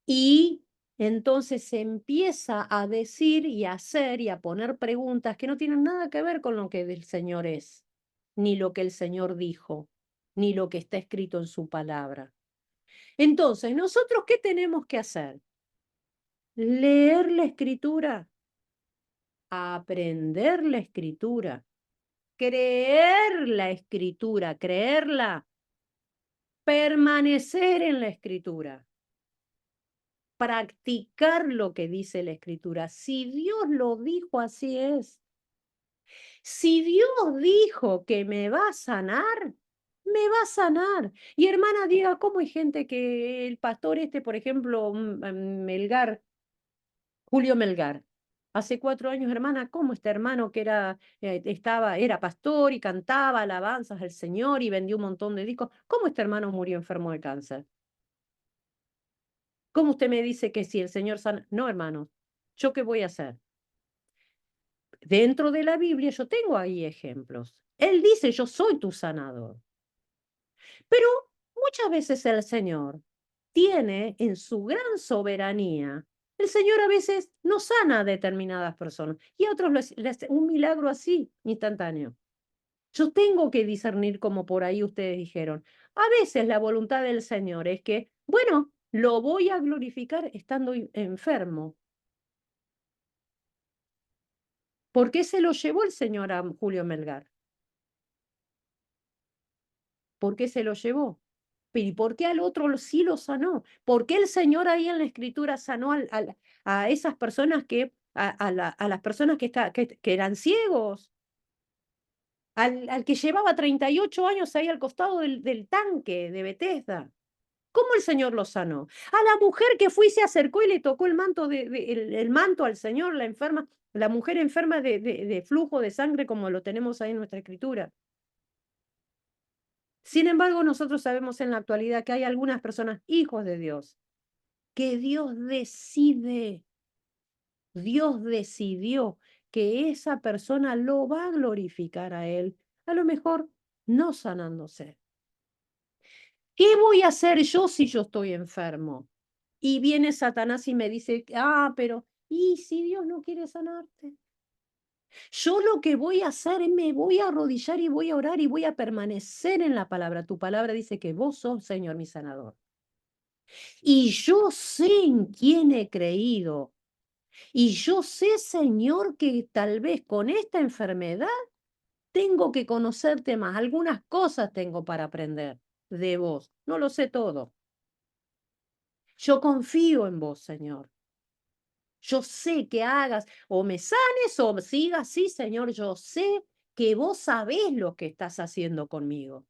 Y entonces se empieza a decir y a hacer y a poner preguntas que no tienen nada que ver con lo que el Señor es, ni lo que el Señor dijo, ni lo que está escrito en su palabra. Entonces, ¿nosotros qué tenemos que hacer? Leer la Escritura, aprender la Escritura, creer la Escritura, creerla, permanecer en la Escritura. Practicar lo que dice la Escritura. Si Dios lo dijo, así es. Si Dios dijo que me va a sanar, me va a sanar. Y hermana, diga, ¿cómo hay gente que el pastor por ejemplo, Melgar, Julio Melgar, hace 4 años, hermana, ¿cómo este hermano que era pastor y cantaba alabanzas al Señor y vendió un montón de discos, cómo este hermano murió enfermo de cáncer? ¿Cómo usted me dice que si el Señor sana? No, hermano, ¿yo qué voy a hacer? Dentro de la Biblia yo tengo ahí ejemplos. Él dice, yo soy tu sanador. Pero muchas veces el Señor tiene en su gran soberanía, el Señor a veces no sana a determinadas personas y a otros les hace un milagro así, instantáneo. Yo tengo que discernir, como por ahí ustedes dijeron. A veces la voluntad del Señor es que, bueno, lo voy a glorificar estando enfermo. ¿Por qué se lo llevó el Señor a Julio Melgar? ¿Por qué se lo llevó? ¿Y por qué al otro sí lo sanó? ¿Por qué el Señor ahí en la Escritura sanó a esas personas a las personas que eran ciegos? Al que llevaba 38 años ahí al costado del tanque de Bethesda. ¿Cómo el Señor lo sanó? A la mujer que fue y se acercó y le tocó el manto, el manto al Señor, la enferma, la mujer enferma de flujo de sangre, como lo tenemos ahí en nuestra escritura. Sin embargo, nosotros sabemos en la actualidad que hay algunas personas, hijos de Dios, que Dios decidió que esa persona lo va a glorificar a Él, a lo mejor no sanándose. ¿Qué voy a hacer yo si yo estoy enfermo? Y viene Satanás y me dice, pero, ¿y si Dios no quiere sanarte? Yo lo que voy a hacer es me voy a arrodillar y voy a orar y voy a permanecer en la palabra. Tu palabra dice que vos sos, Señor, mi sanador. Y yo sé en quién he creído. Y yo sé, Señor, que tal vez con esta enfermedad tengo que conocerte más. Algunas cosas tengo para aprender de vos. No lo sé todo. Yo confío en vos, Señor. Yo sé que hagas o me sanes o sigas, sí, Señor, yo sé que vos sabés lo que estás haciendo conmigo.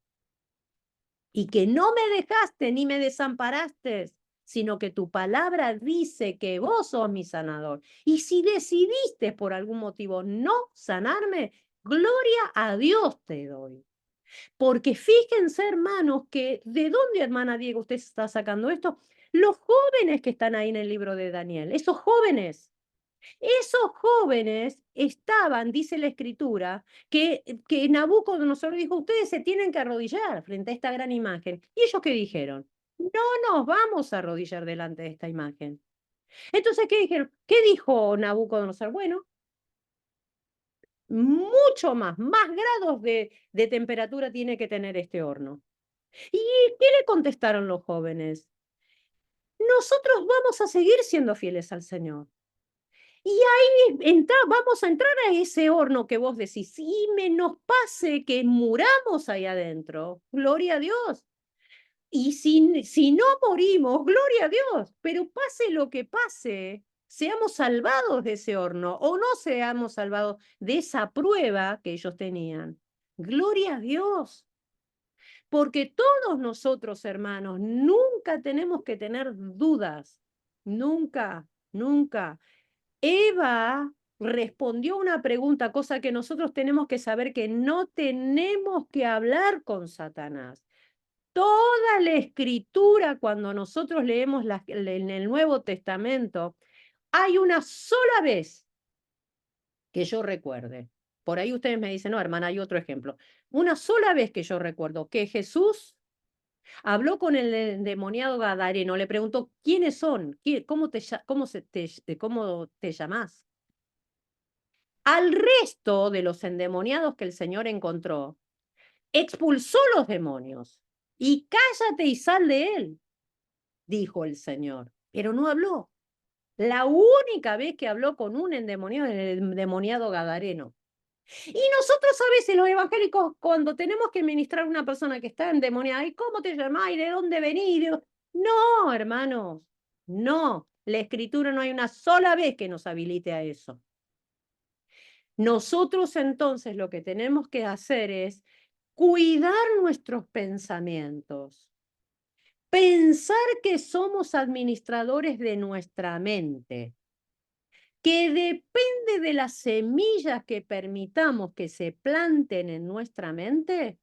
Y que no me dejaste ni me desamparaste, sino que tu palabra dice que vos sos mi sanador. Y si decidiste por algún motivo no sanarme, gloria a Dios te doy. Porque fíjense, hermanos, que ¿de dónde, hermana Diego, usted está sacando esto? Los jóvenes que están ahí en el libro de Daniel, esos jóvenes estaban, dice la escritura, que Nabucodonosor dijo, ustedes se tienen que arrodillar frente a esta gran imagen. ¿Y ellos qué dijeron? No nos vamos a arrodillar delante de esta imagen. Entonces, ¿qué dijeron? ¿Qué dijo Nabucodonosor? Bueno, mucho más grados de temperatura tiene que tener este horno. ¿Y qué le contestaron los jóvenes? Nosotros vamos a seguir siendo fieles al Señor. Y ahí vamos a entrar a ese horno que vos decís, y nos pase que muramos ahí adentro, gloria a Dios. Y si no morimos, gloria a Dios, pero pase lo que pase, seamos salvados de ese horno o no seamos salvados de esa prueba que ellos tenían. Gloria a Dios. Porque todos nosotros, hermanos, nunca tenemos que tener dudas. Nunca, nunca. Eva respondió una pregunta, cosa que nosotros tenemos que saber que no tenemos que hablar con Satanás. Toda la escritura, cuando nosotros leemos en el Nuevo Testamento, hay una sola vez que yo recuerde. Por ahí ustedes me dicen, no, hermana, hay otro ejemplo. Una sola vez que yo recuerdo que Jesús habló con el endemoniado gadareno, le preguntó, ¿quiénes son? ¿Cómo te llamás? Al resto de los endemoniados que el Señor encontró, expulsó los demonios. Y cállate y sal de él, dijo el Señor. Pero no habló. La única vez que habló con un endemoniado es el endemoniado gadareno. Y nosotros a veces los evangélicos, cuando tenemos que ministrar a una persona que está endemoniada, ¿y cómo te llamás? ¿Y de dónde venís? No, hermanos, no. La escritura no hay una sola vez que nos habilite a eso. Nosotros entonces lo que tenemos que hacer es cuidar nuestros pensamientos. Pensar que somos administradores de nuestra mente, que depende de las semillas que permitamos que se planten en nuestra mente.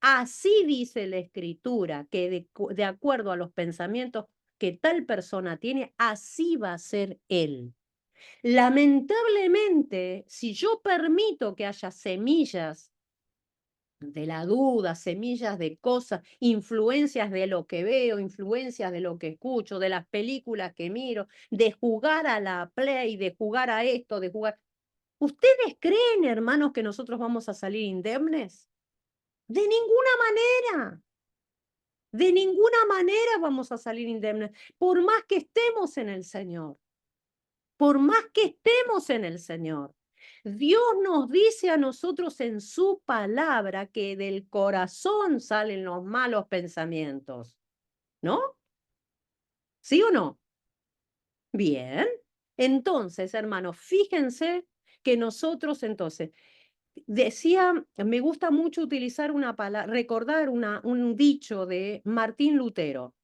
Así dice la escritura, que de acuerdo a los pensamientos que tal persona tiene, así va a ser él. Lamentablemente, si yo permito que haya semillas de la duda, semillas de cosas, influencias de lo que veo, influencias de lo que escucho, de las películas que miro, de jugar a la Play, de jugar a esto, de jugar... ¿Ustedes creen, hermanos, que nosotros vamos a salir indemnes? De ninguna manera. De ninguna manera vamos a salir indemnes, por más que estemos en el Señor. Por más que estemos en el Señor. Dios nos dice a nosotros en su palabra que del corazón salen los malos pensamientos. ¿No? ¿Sí o no? Bien. Entonces, hermanos, fíjense que nosotros entonces, decía, me gusta mucho utilizar una palabra, recordar un dicho de Martín Lutero.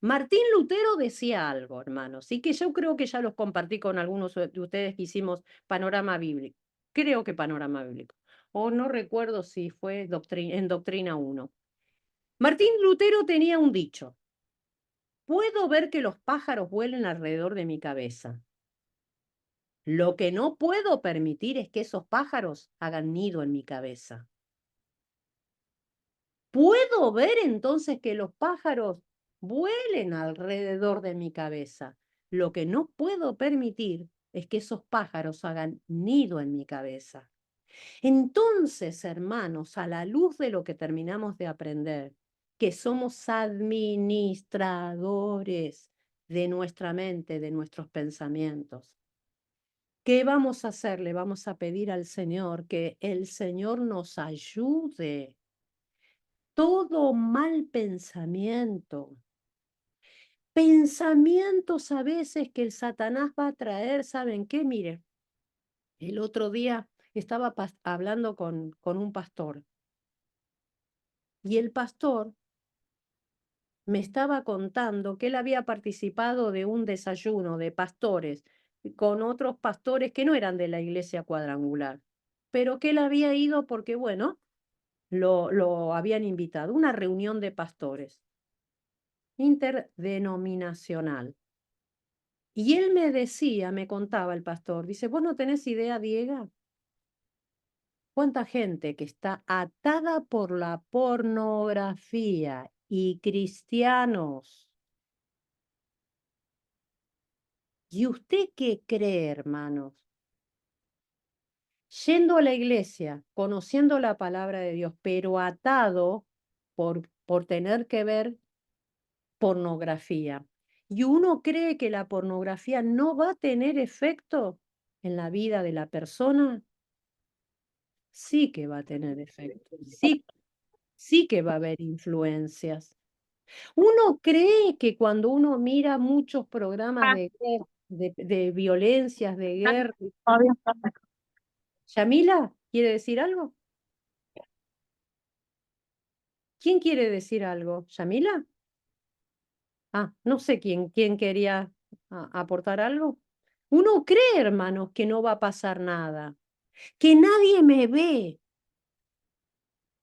Martín Lutero decía algo, hermanos, y que yo creo que ya los compartí con algunos de ustedes que hicimos Panorama Bíblico. Creo que Panorama Bíblico. O no recuerdo si fue en Doctrina 1. Martín Lutero tenía un dicho. Puedo ver que los pájaros vuelen alrededor de mi cabeza. Lo que no puedo permitir es que esos pájaros hagan nido en mi cabeza. ¿Puedo ver entonces que los pájaros vuelen alrededor de mi cabeza? Lo que no puedo permitir es que esos pájaros hagan nido en mi cabeza. Entonces, hermanos, a la luz de lo que terminamos de aprender, que somos administradores de nuestra mente, de nuestros pensamientos, ¿qué vamos a hacer? Le vamos a pedir al Señor que el Señor nos ayude. Todo mal pensamientos a veces que el Satanás va a traer, ¿saben qué? Mire, el otro día estaba hablando con un pastor y el pastor me estaba contando que él había participado de un desayuno de pastores con otros pastores que no eran de la iglesia cuadrangular, pero que él había ido porque, bueno, lo habían invitado, una reunión de pastores interdenominacional. Y él me decía, me contaba el pastor, dice, ¿vos no tenés idea, Diego? ¿Cuánta gente que está atada por la pornografía y cristianos? ¿Y usted qué cree, hermanos? Yendo a la iglesia, conociendo la palabra de Dios, pero atado por tener que ver pornografía. Y uno cree que la pornografía no va a tener efecto en la vida de la persona. Sí que va a tener efecto. Sí que va a haber influencias. Uno cree que cuando uno mira muchos programas de violencias, de guerra. ¿Yamila quiere decir algo? ¿Quién quiere decir algo? ¿Yamila? Ah, no sé quién quería aportar algo. Uno cree, hermanos, que no va a pasar nada, que nadie me ve,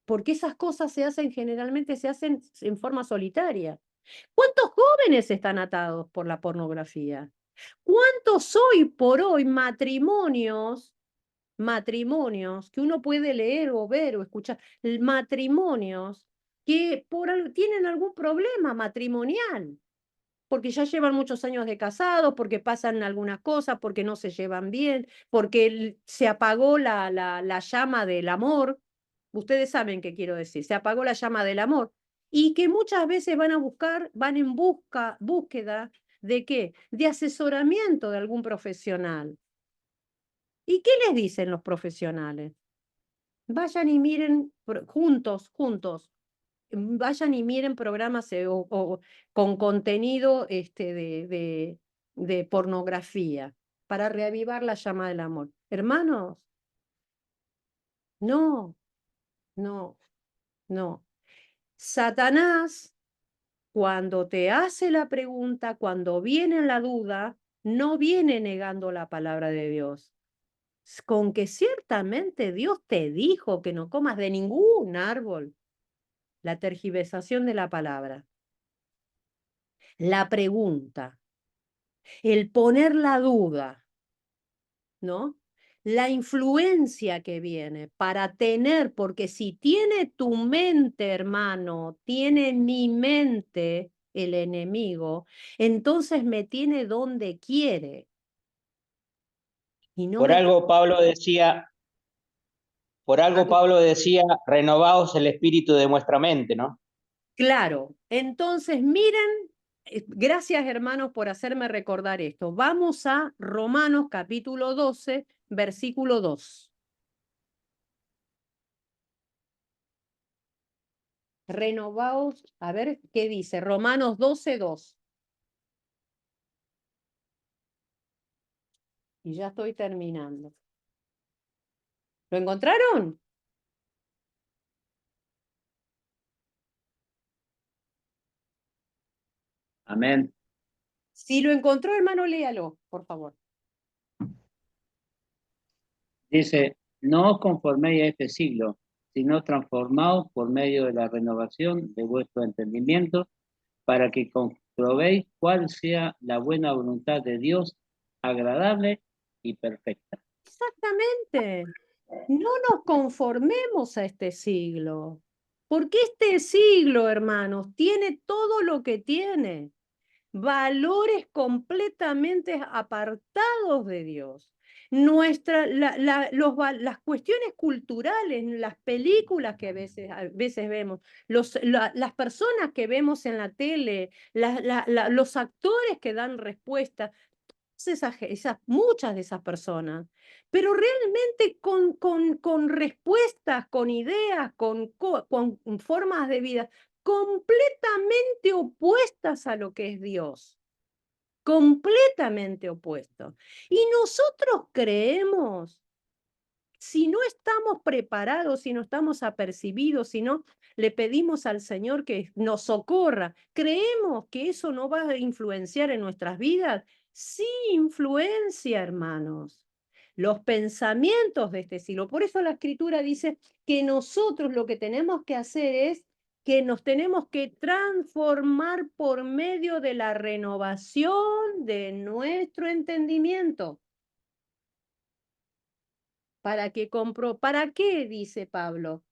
porque esas cosas generalmente se hacen en forma solitaria. ¿Cuántos jóvenes están atados por la pornografía? ¿Cuántos hoy por hoy matrimonios que uno puede leer o ver o escuchar, matrimonios que tienen algún problema matrimonial? Porque ya llevan muchos años de casados, porque pasan algunas cosas, porque no se llevan bien, porque se apagó la llama del amor. Ustedes saben qué quiero decir, se apagó la llama del amor. Y que muchas veces van en búsqueda ¿de qué? De asesoramiento de algún profesional. ¿Y qué les dicen los profesionales? Vayan y miren juntos, vayan y miren programas con contenido de pornografía para reavivar la llama del amor. Hermanos, no. Satanás, cuando te hace la pregunta, cuando viene la duda, no viene negando la palabra de Dios. Con que ciertamente Dios te dijo que no comas de ningún árbol. La tergiversación de la palabra. La pregunta. El poner la duda. ¿No? La influencia que viene para tener, porque si tiene tu mente, hermano, tiene mi mente el enemigo, entonces me tiene donde quiere. Y no Por algo Pablo decía, renovaos el espíritu de vuestra mente, ¿no? Claro, entonces miren, gracias hermanos por hacerme recordar esto. Vamos a Romanos capítulo 12, versículo 2. Renovaos, a ver qué dice, Romanos 12, 2. Y ya estoy terminando. ¿Lo encontraron? Amén. Si lo encontró, hermano, léalo, por favor. Dice, no os conforméis a este siglo, sino transformaos por medio de la renovación de vuestro entendimiento, para que comprobéis cuál sea la buena voluntad de Dios, agradable y perfecta. Exactamente. No nos conformemos a este siglo, porque este siglo, hermanos, tiene todo lo que tiene. Valores completamente apartados de Dios. Las cuestiones culturales, las películas que a veces vemos, las personas que vemos en la tele, los actores que dan respuesta, muchas de esas personas, pero realmente con respuestas, con ideas, con formas de vida completamente opuestas a lo que es Dios, completamente opuestos. Y nosotros creemos, si no estamos preparados, si no estamos apercibidos, si no le pedimos al Señor que nos socorra, creemos que eso no va a influenciar en nuestras vidas. Sí influencia, hermanos. Los pensamientos de este siglo. Por eso la Escritura dice que nosotros lo que tenemos que hacer es que nos tenemos que transformar por medio de la renovación de nuestro entendimiento. ¿Para qué dice Pablo?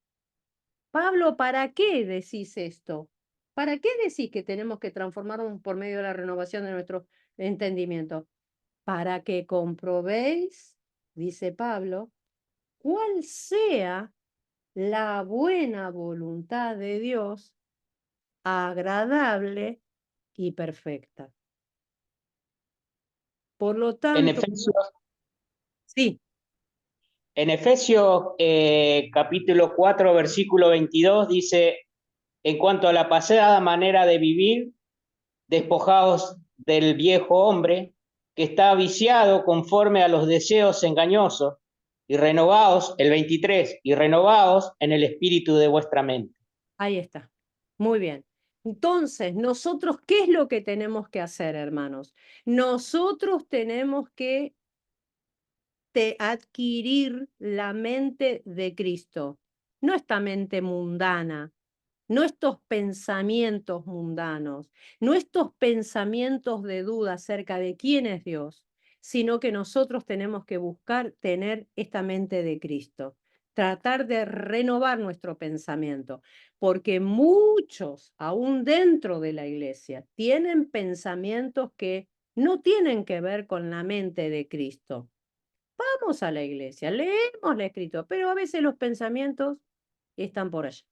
Pablo, ¿para qué decís esto? ¿Para qué decís que tenemos que transformarnos por medio de la renovación de nuestro entendimiento? Para que comprobéis, dice Pablo, cuál sea la buena voluntad de Dios, agradable y perfecta. Por lo tanto, sí. En Efesios capítulo 4, versículo 22 dice, en cuanto a la pasada manera de vivir, despojaos del viejo hombre que está viciado conforme a los deseos engañosos, y renovaos, el 23, y renovaos en el espíritu de vuestra mente. Ahí está. Muy bien. Entonces, nosotros, ¿qué es lo que tenemos que hacer, hermanos? Nosotros tenemos que adquirir la mente de Cristo, no esta mente mundana, no estos pensamientos mundanos, no estos pensamientos de duda acerca de quién es Dios, sino que nosotros tenemos que buscar tener esta mente de Cristo, tratar de renovar nuestro pensamiento, porque muchos, aún dentro de la iglesia, tienen pensamientos que no tienen que ver con la mente de Cristo. Vamos a la iglesia, leemos la Escritura, pero a veces los pensamientos están por allá.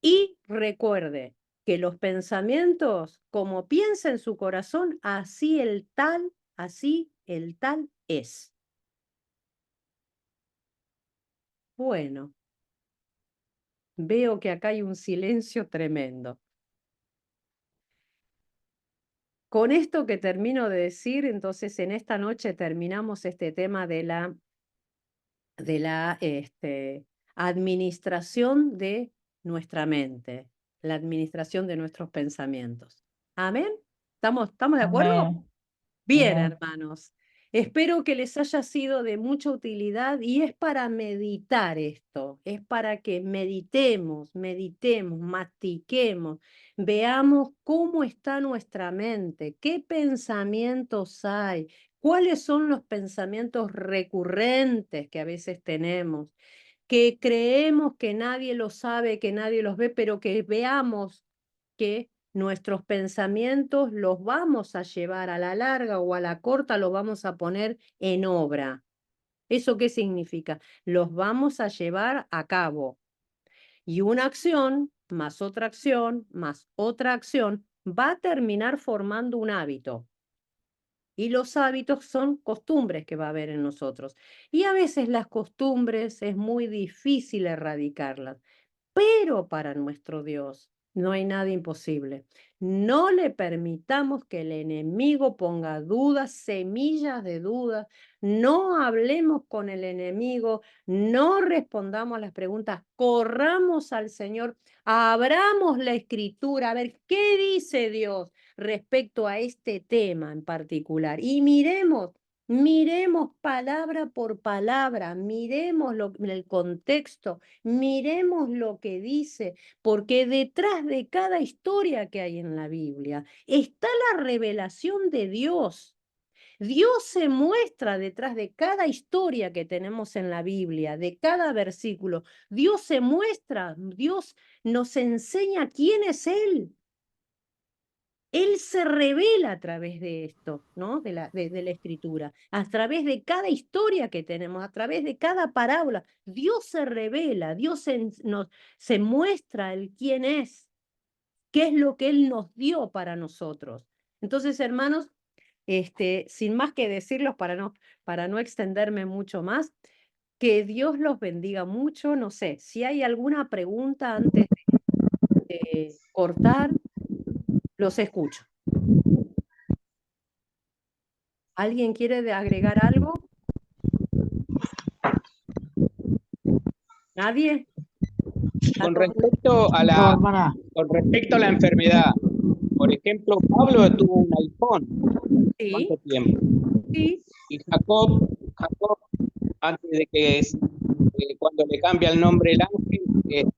Y recuerde que los pensamientos, como piensa en su corazón, así el tal es. Bueno, veo que acá hay un silencio tremendo. Con esto que termino de decir, entonces en esta noche terminamos este tema de la administración de nuestra mente, la administración de nuestros pensamientos. ¿Amén? ¿Estamos de acuerdo? Amén. Bien, Amén. hermanos. Espero que les haya sido de mucha utilidad y es para meditar esto, es para que meditemos, mastiquemos, veamos cómo está nuestra mente, qué pensamientos hay, cuáles son los pensamientos recurrentes que a veces tenemos, que creemos que nadie los sabe, que nadie los ve, pero que veamos que nuestros pensamientos los vamos a llevar a la larga o a la corta, los vamos a poner en obra. ¿Eso qué significa? Los vamos a llevar a cabo. Y una acción, más otra acción, más otra acción, va a terminar formando un hábito. Y los hábitos son costumbres que va a haber en nosotros. Y a veces las costumbres es muy difícil erradicarlas. Pero para nuestro Dios No hay nada imposible. No le permitamos que el enemigo ponga dudas, semillas de dudas. No hablemos con el enemigo, no respondamos las preguntas, corramos al Señor, abramos la Escritura, a ver qué dice Dios respecto a este tema en particular. Y miremos palabra por palabra, miremos el contexto, miremos lo que dice, porque detrás de cada historia que hay en la Biblia está la revelación de Dios. Dios se muestra detrás de cada historia que tenemos en la Biblia, de cada versículo. Dios se muestra, Dios nos enseña quién es Él. Él se revela a través de esto, ¿no? De la Escritura, a través de cada historia que tenemos, a través de cada parábola. Dios se revela, Dios se muestra el quién es, qué es lo que Él nos dio para nosotros. Entonces, hermanos, sin más que decirlos para no extenderme mucho más, que Dios los bendiga mucho. No sé, si hay alguna pregunta antes de cortar, los escucho. ¿Alguien quiere agregar algo? ¿Nadie? Con respecto a la enfermedad, por ejemplo, Pablo tuvo un iPhone. Sí. ¿Cuánto tiempo? Sí. Y Jacob, antes de que cuando le cambia el nombre el ángel,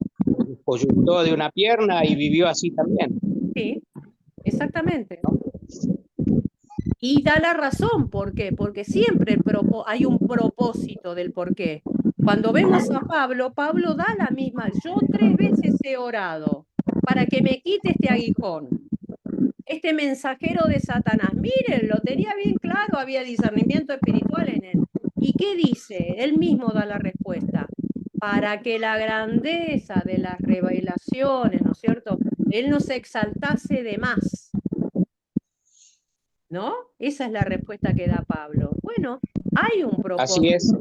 coyuntó de una pierna y vivió así también. Sí, exactamente. Y da la razón, ¿por qué? Porque siempre hay un propósito del por qué. Cuando vemos a Pablo, Pablo da la misma. Yo 3 veces he orado para que me quite este aguijón, este mensajero de Satanás. Miren, lo tenía bien claro, había discernimiento espiritual en él. ¿Y qué dice? Él mismo da la respuesta. Para que la grandeza de las revelaciones, ¿no es cierto?, Él no se exaltase de más. ¿No? Esa es la respuesta que da Pablo. Bueno, hay un propósito. Así es.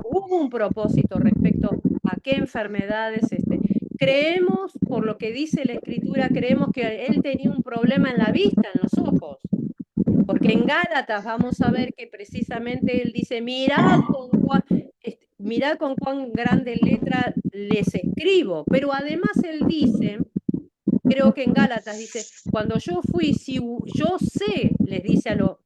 Hubo un propósito respecto a qué enfermedades. Creemos, por lo que dice la Escritura, creemos que él tenía un problema en la vista, en los ojos. Porque en Gálatas vamos a ver que precisamente él dice, mirad con cuán grandes letras les escribo. Pero además él dice, creo que en Gálatas dice, cuando yo fui, si yo sé, les dice a los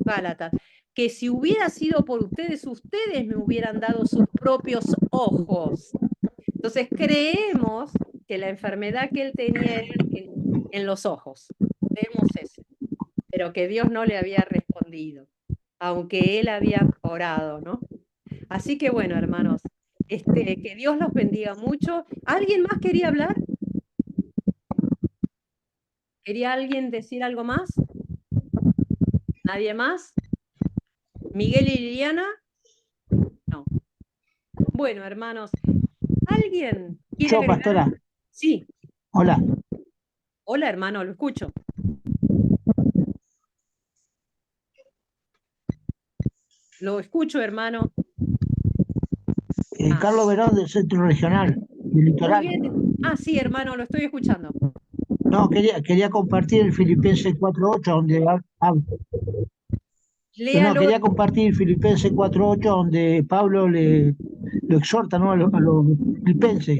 Gálatas, que si hubiera sido por ustedes, ustedes me hubieran dado sus propios ojos. Entonces creemos que la enfermedad que él tenía era en los ojos. Creemos eso. Pero que Dios no le había respondido, aunque él había orado, ¿no? Así que bueno, hermanos, que Dios los bendiga mucho. ¿Alguien más quería hablar? ¿Quería alguien decir algo más? ¿Nadie más? ¿Miguel y Liliana? No. Bueno, hermanos, ¿alguien quiere agregar? Pastora. Sí. Hola. Hola, hermano, lo escucho. Lo escucho, hermano. Carlos Verón del Centro Regional, del Litoral. Muy bien. Sí, hermano, lo estoy escuchando. No, quería compartir el Filipenses 4.8 donde quería compartir el Filipenses 4.8 donde Pablo lo exhorta, ¿no?, a los filipenses.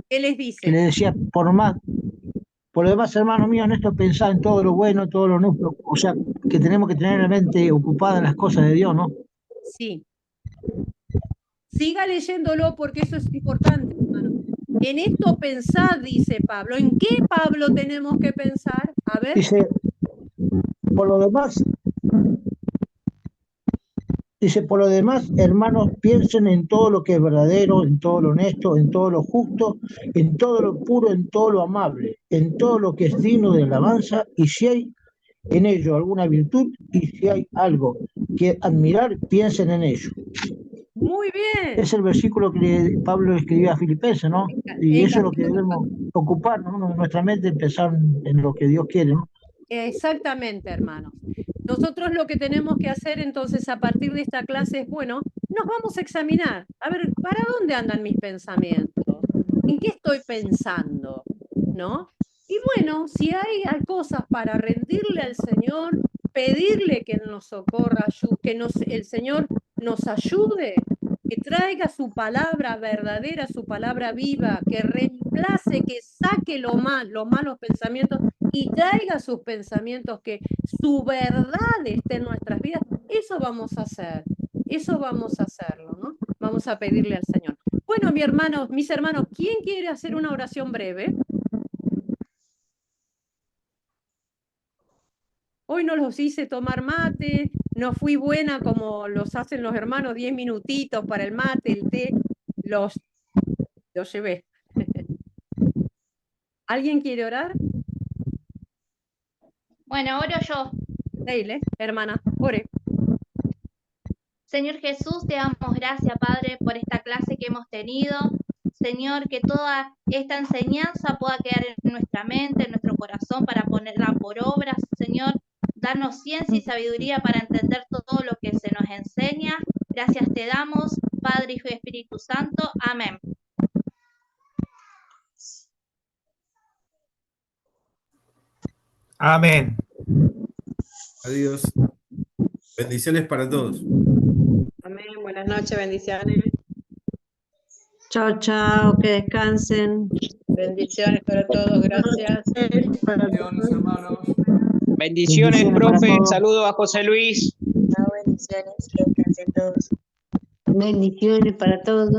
¿Qué les dice? Que le decía, por lo demás, hermano mío, en esto pensar en todo lo bueno, todo lo no, o sea, que tenemos que tener la mente ocupada en las cosas de Dios, ¿no? Sí. Siga leyéndolo porque eso es importante, hermano. En esto pensad, dice Pablo. ¿En qué, Pablo, tenemos que pensar? A ver. Dice, por lo demás, hermanos, piensen en todo lo que es verdadero, en todo lo honesto, en todo lo justo, en todo lo puro, en todo lo amable, en todo lo que es digno de alabanza, y si hay en ello alguna virtud, y si hay algo que admirar, piensen en ello. Muy bien. Es el versículo que Pablo escribió a Filipenses, ¿no? Y eso es lo que debemos ocupar, ¿no? Nuestra mente, pensar en lo que Dios quiere, ¿no? Exactamente, hermanos. Nosotros lo que tenemos que hacer entonces a partir de esta clase es, bueno, nos vamos a examinar. A ver, ¿para dónde andan mis pensamientos? ¿En qué estoy pensando? ¿no? Y bueno, si hay cosas para rendirle al Señor, pedirle que nos socorra, que el Señor nos ayude, que traiga su palabra verdadera, su palabra viva, que reemplace, que saque los malos pensamientos y traiga sus pensamientos, que su verdad esté en nuestras vidas. Eso vamos a hacer, eso vamos a hacerlo, ¿no? Vamos a pedirle al Señor. Bueno, mis hermanos, ¿quién quiere hacer una oración breve? Hoy no los hice tomar mate, no fui buena como los hacen los hermanos, 10 minutitos para el mate, el té, los llevé. ¿Alguien quiere orar? Bueno, oro yo. Leile, hermana, ore. Señor Jesús, te damos gracias, Padre, por esta clase que hemos tenido. Señor, que toda esta enseñanza pueda quedar en nuestra mente, en nuestro corazón, para ponerla por obra. Señor, darnos ciencia y sabiduría para entender todo lo que se nos enseña. Gracias te damos, Padre, Hijo y Espíritu Santo. Amén. Amén. Adiós. Bendiciones para todos. Amén. Buenas noches, bendiciones. Chao, chao, que descansen. Bendiciones para todos, gracias. Bendiciones, hermanos. Bendiciones, profe. Saludos a José Luis. Chao, bendiciones, que descansen todos. Bendiciones para todos.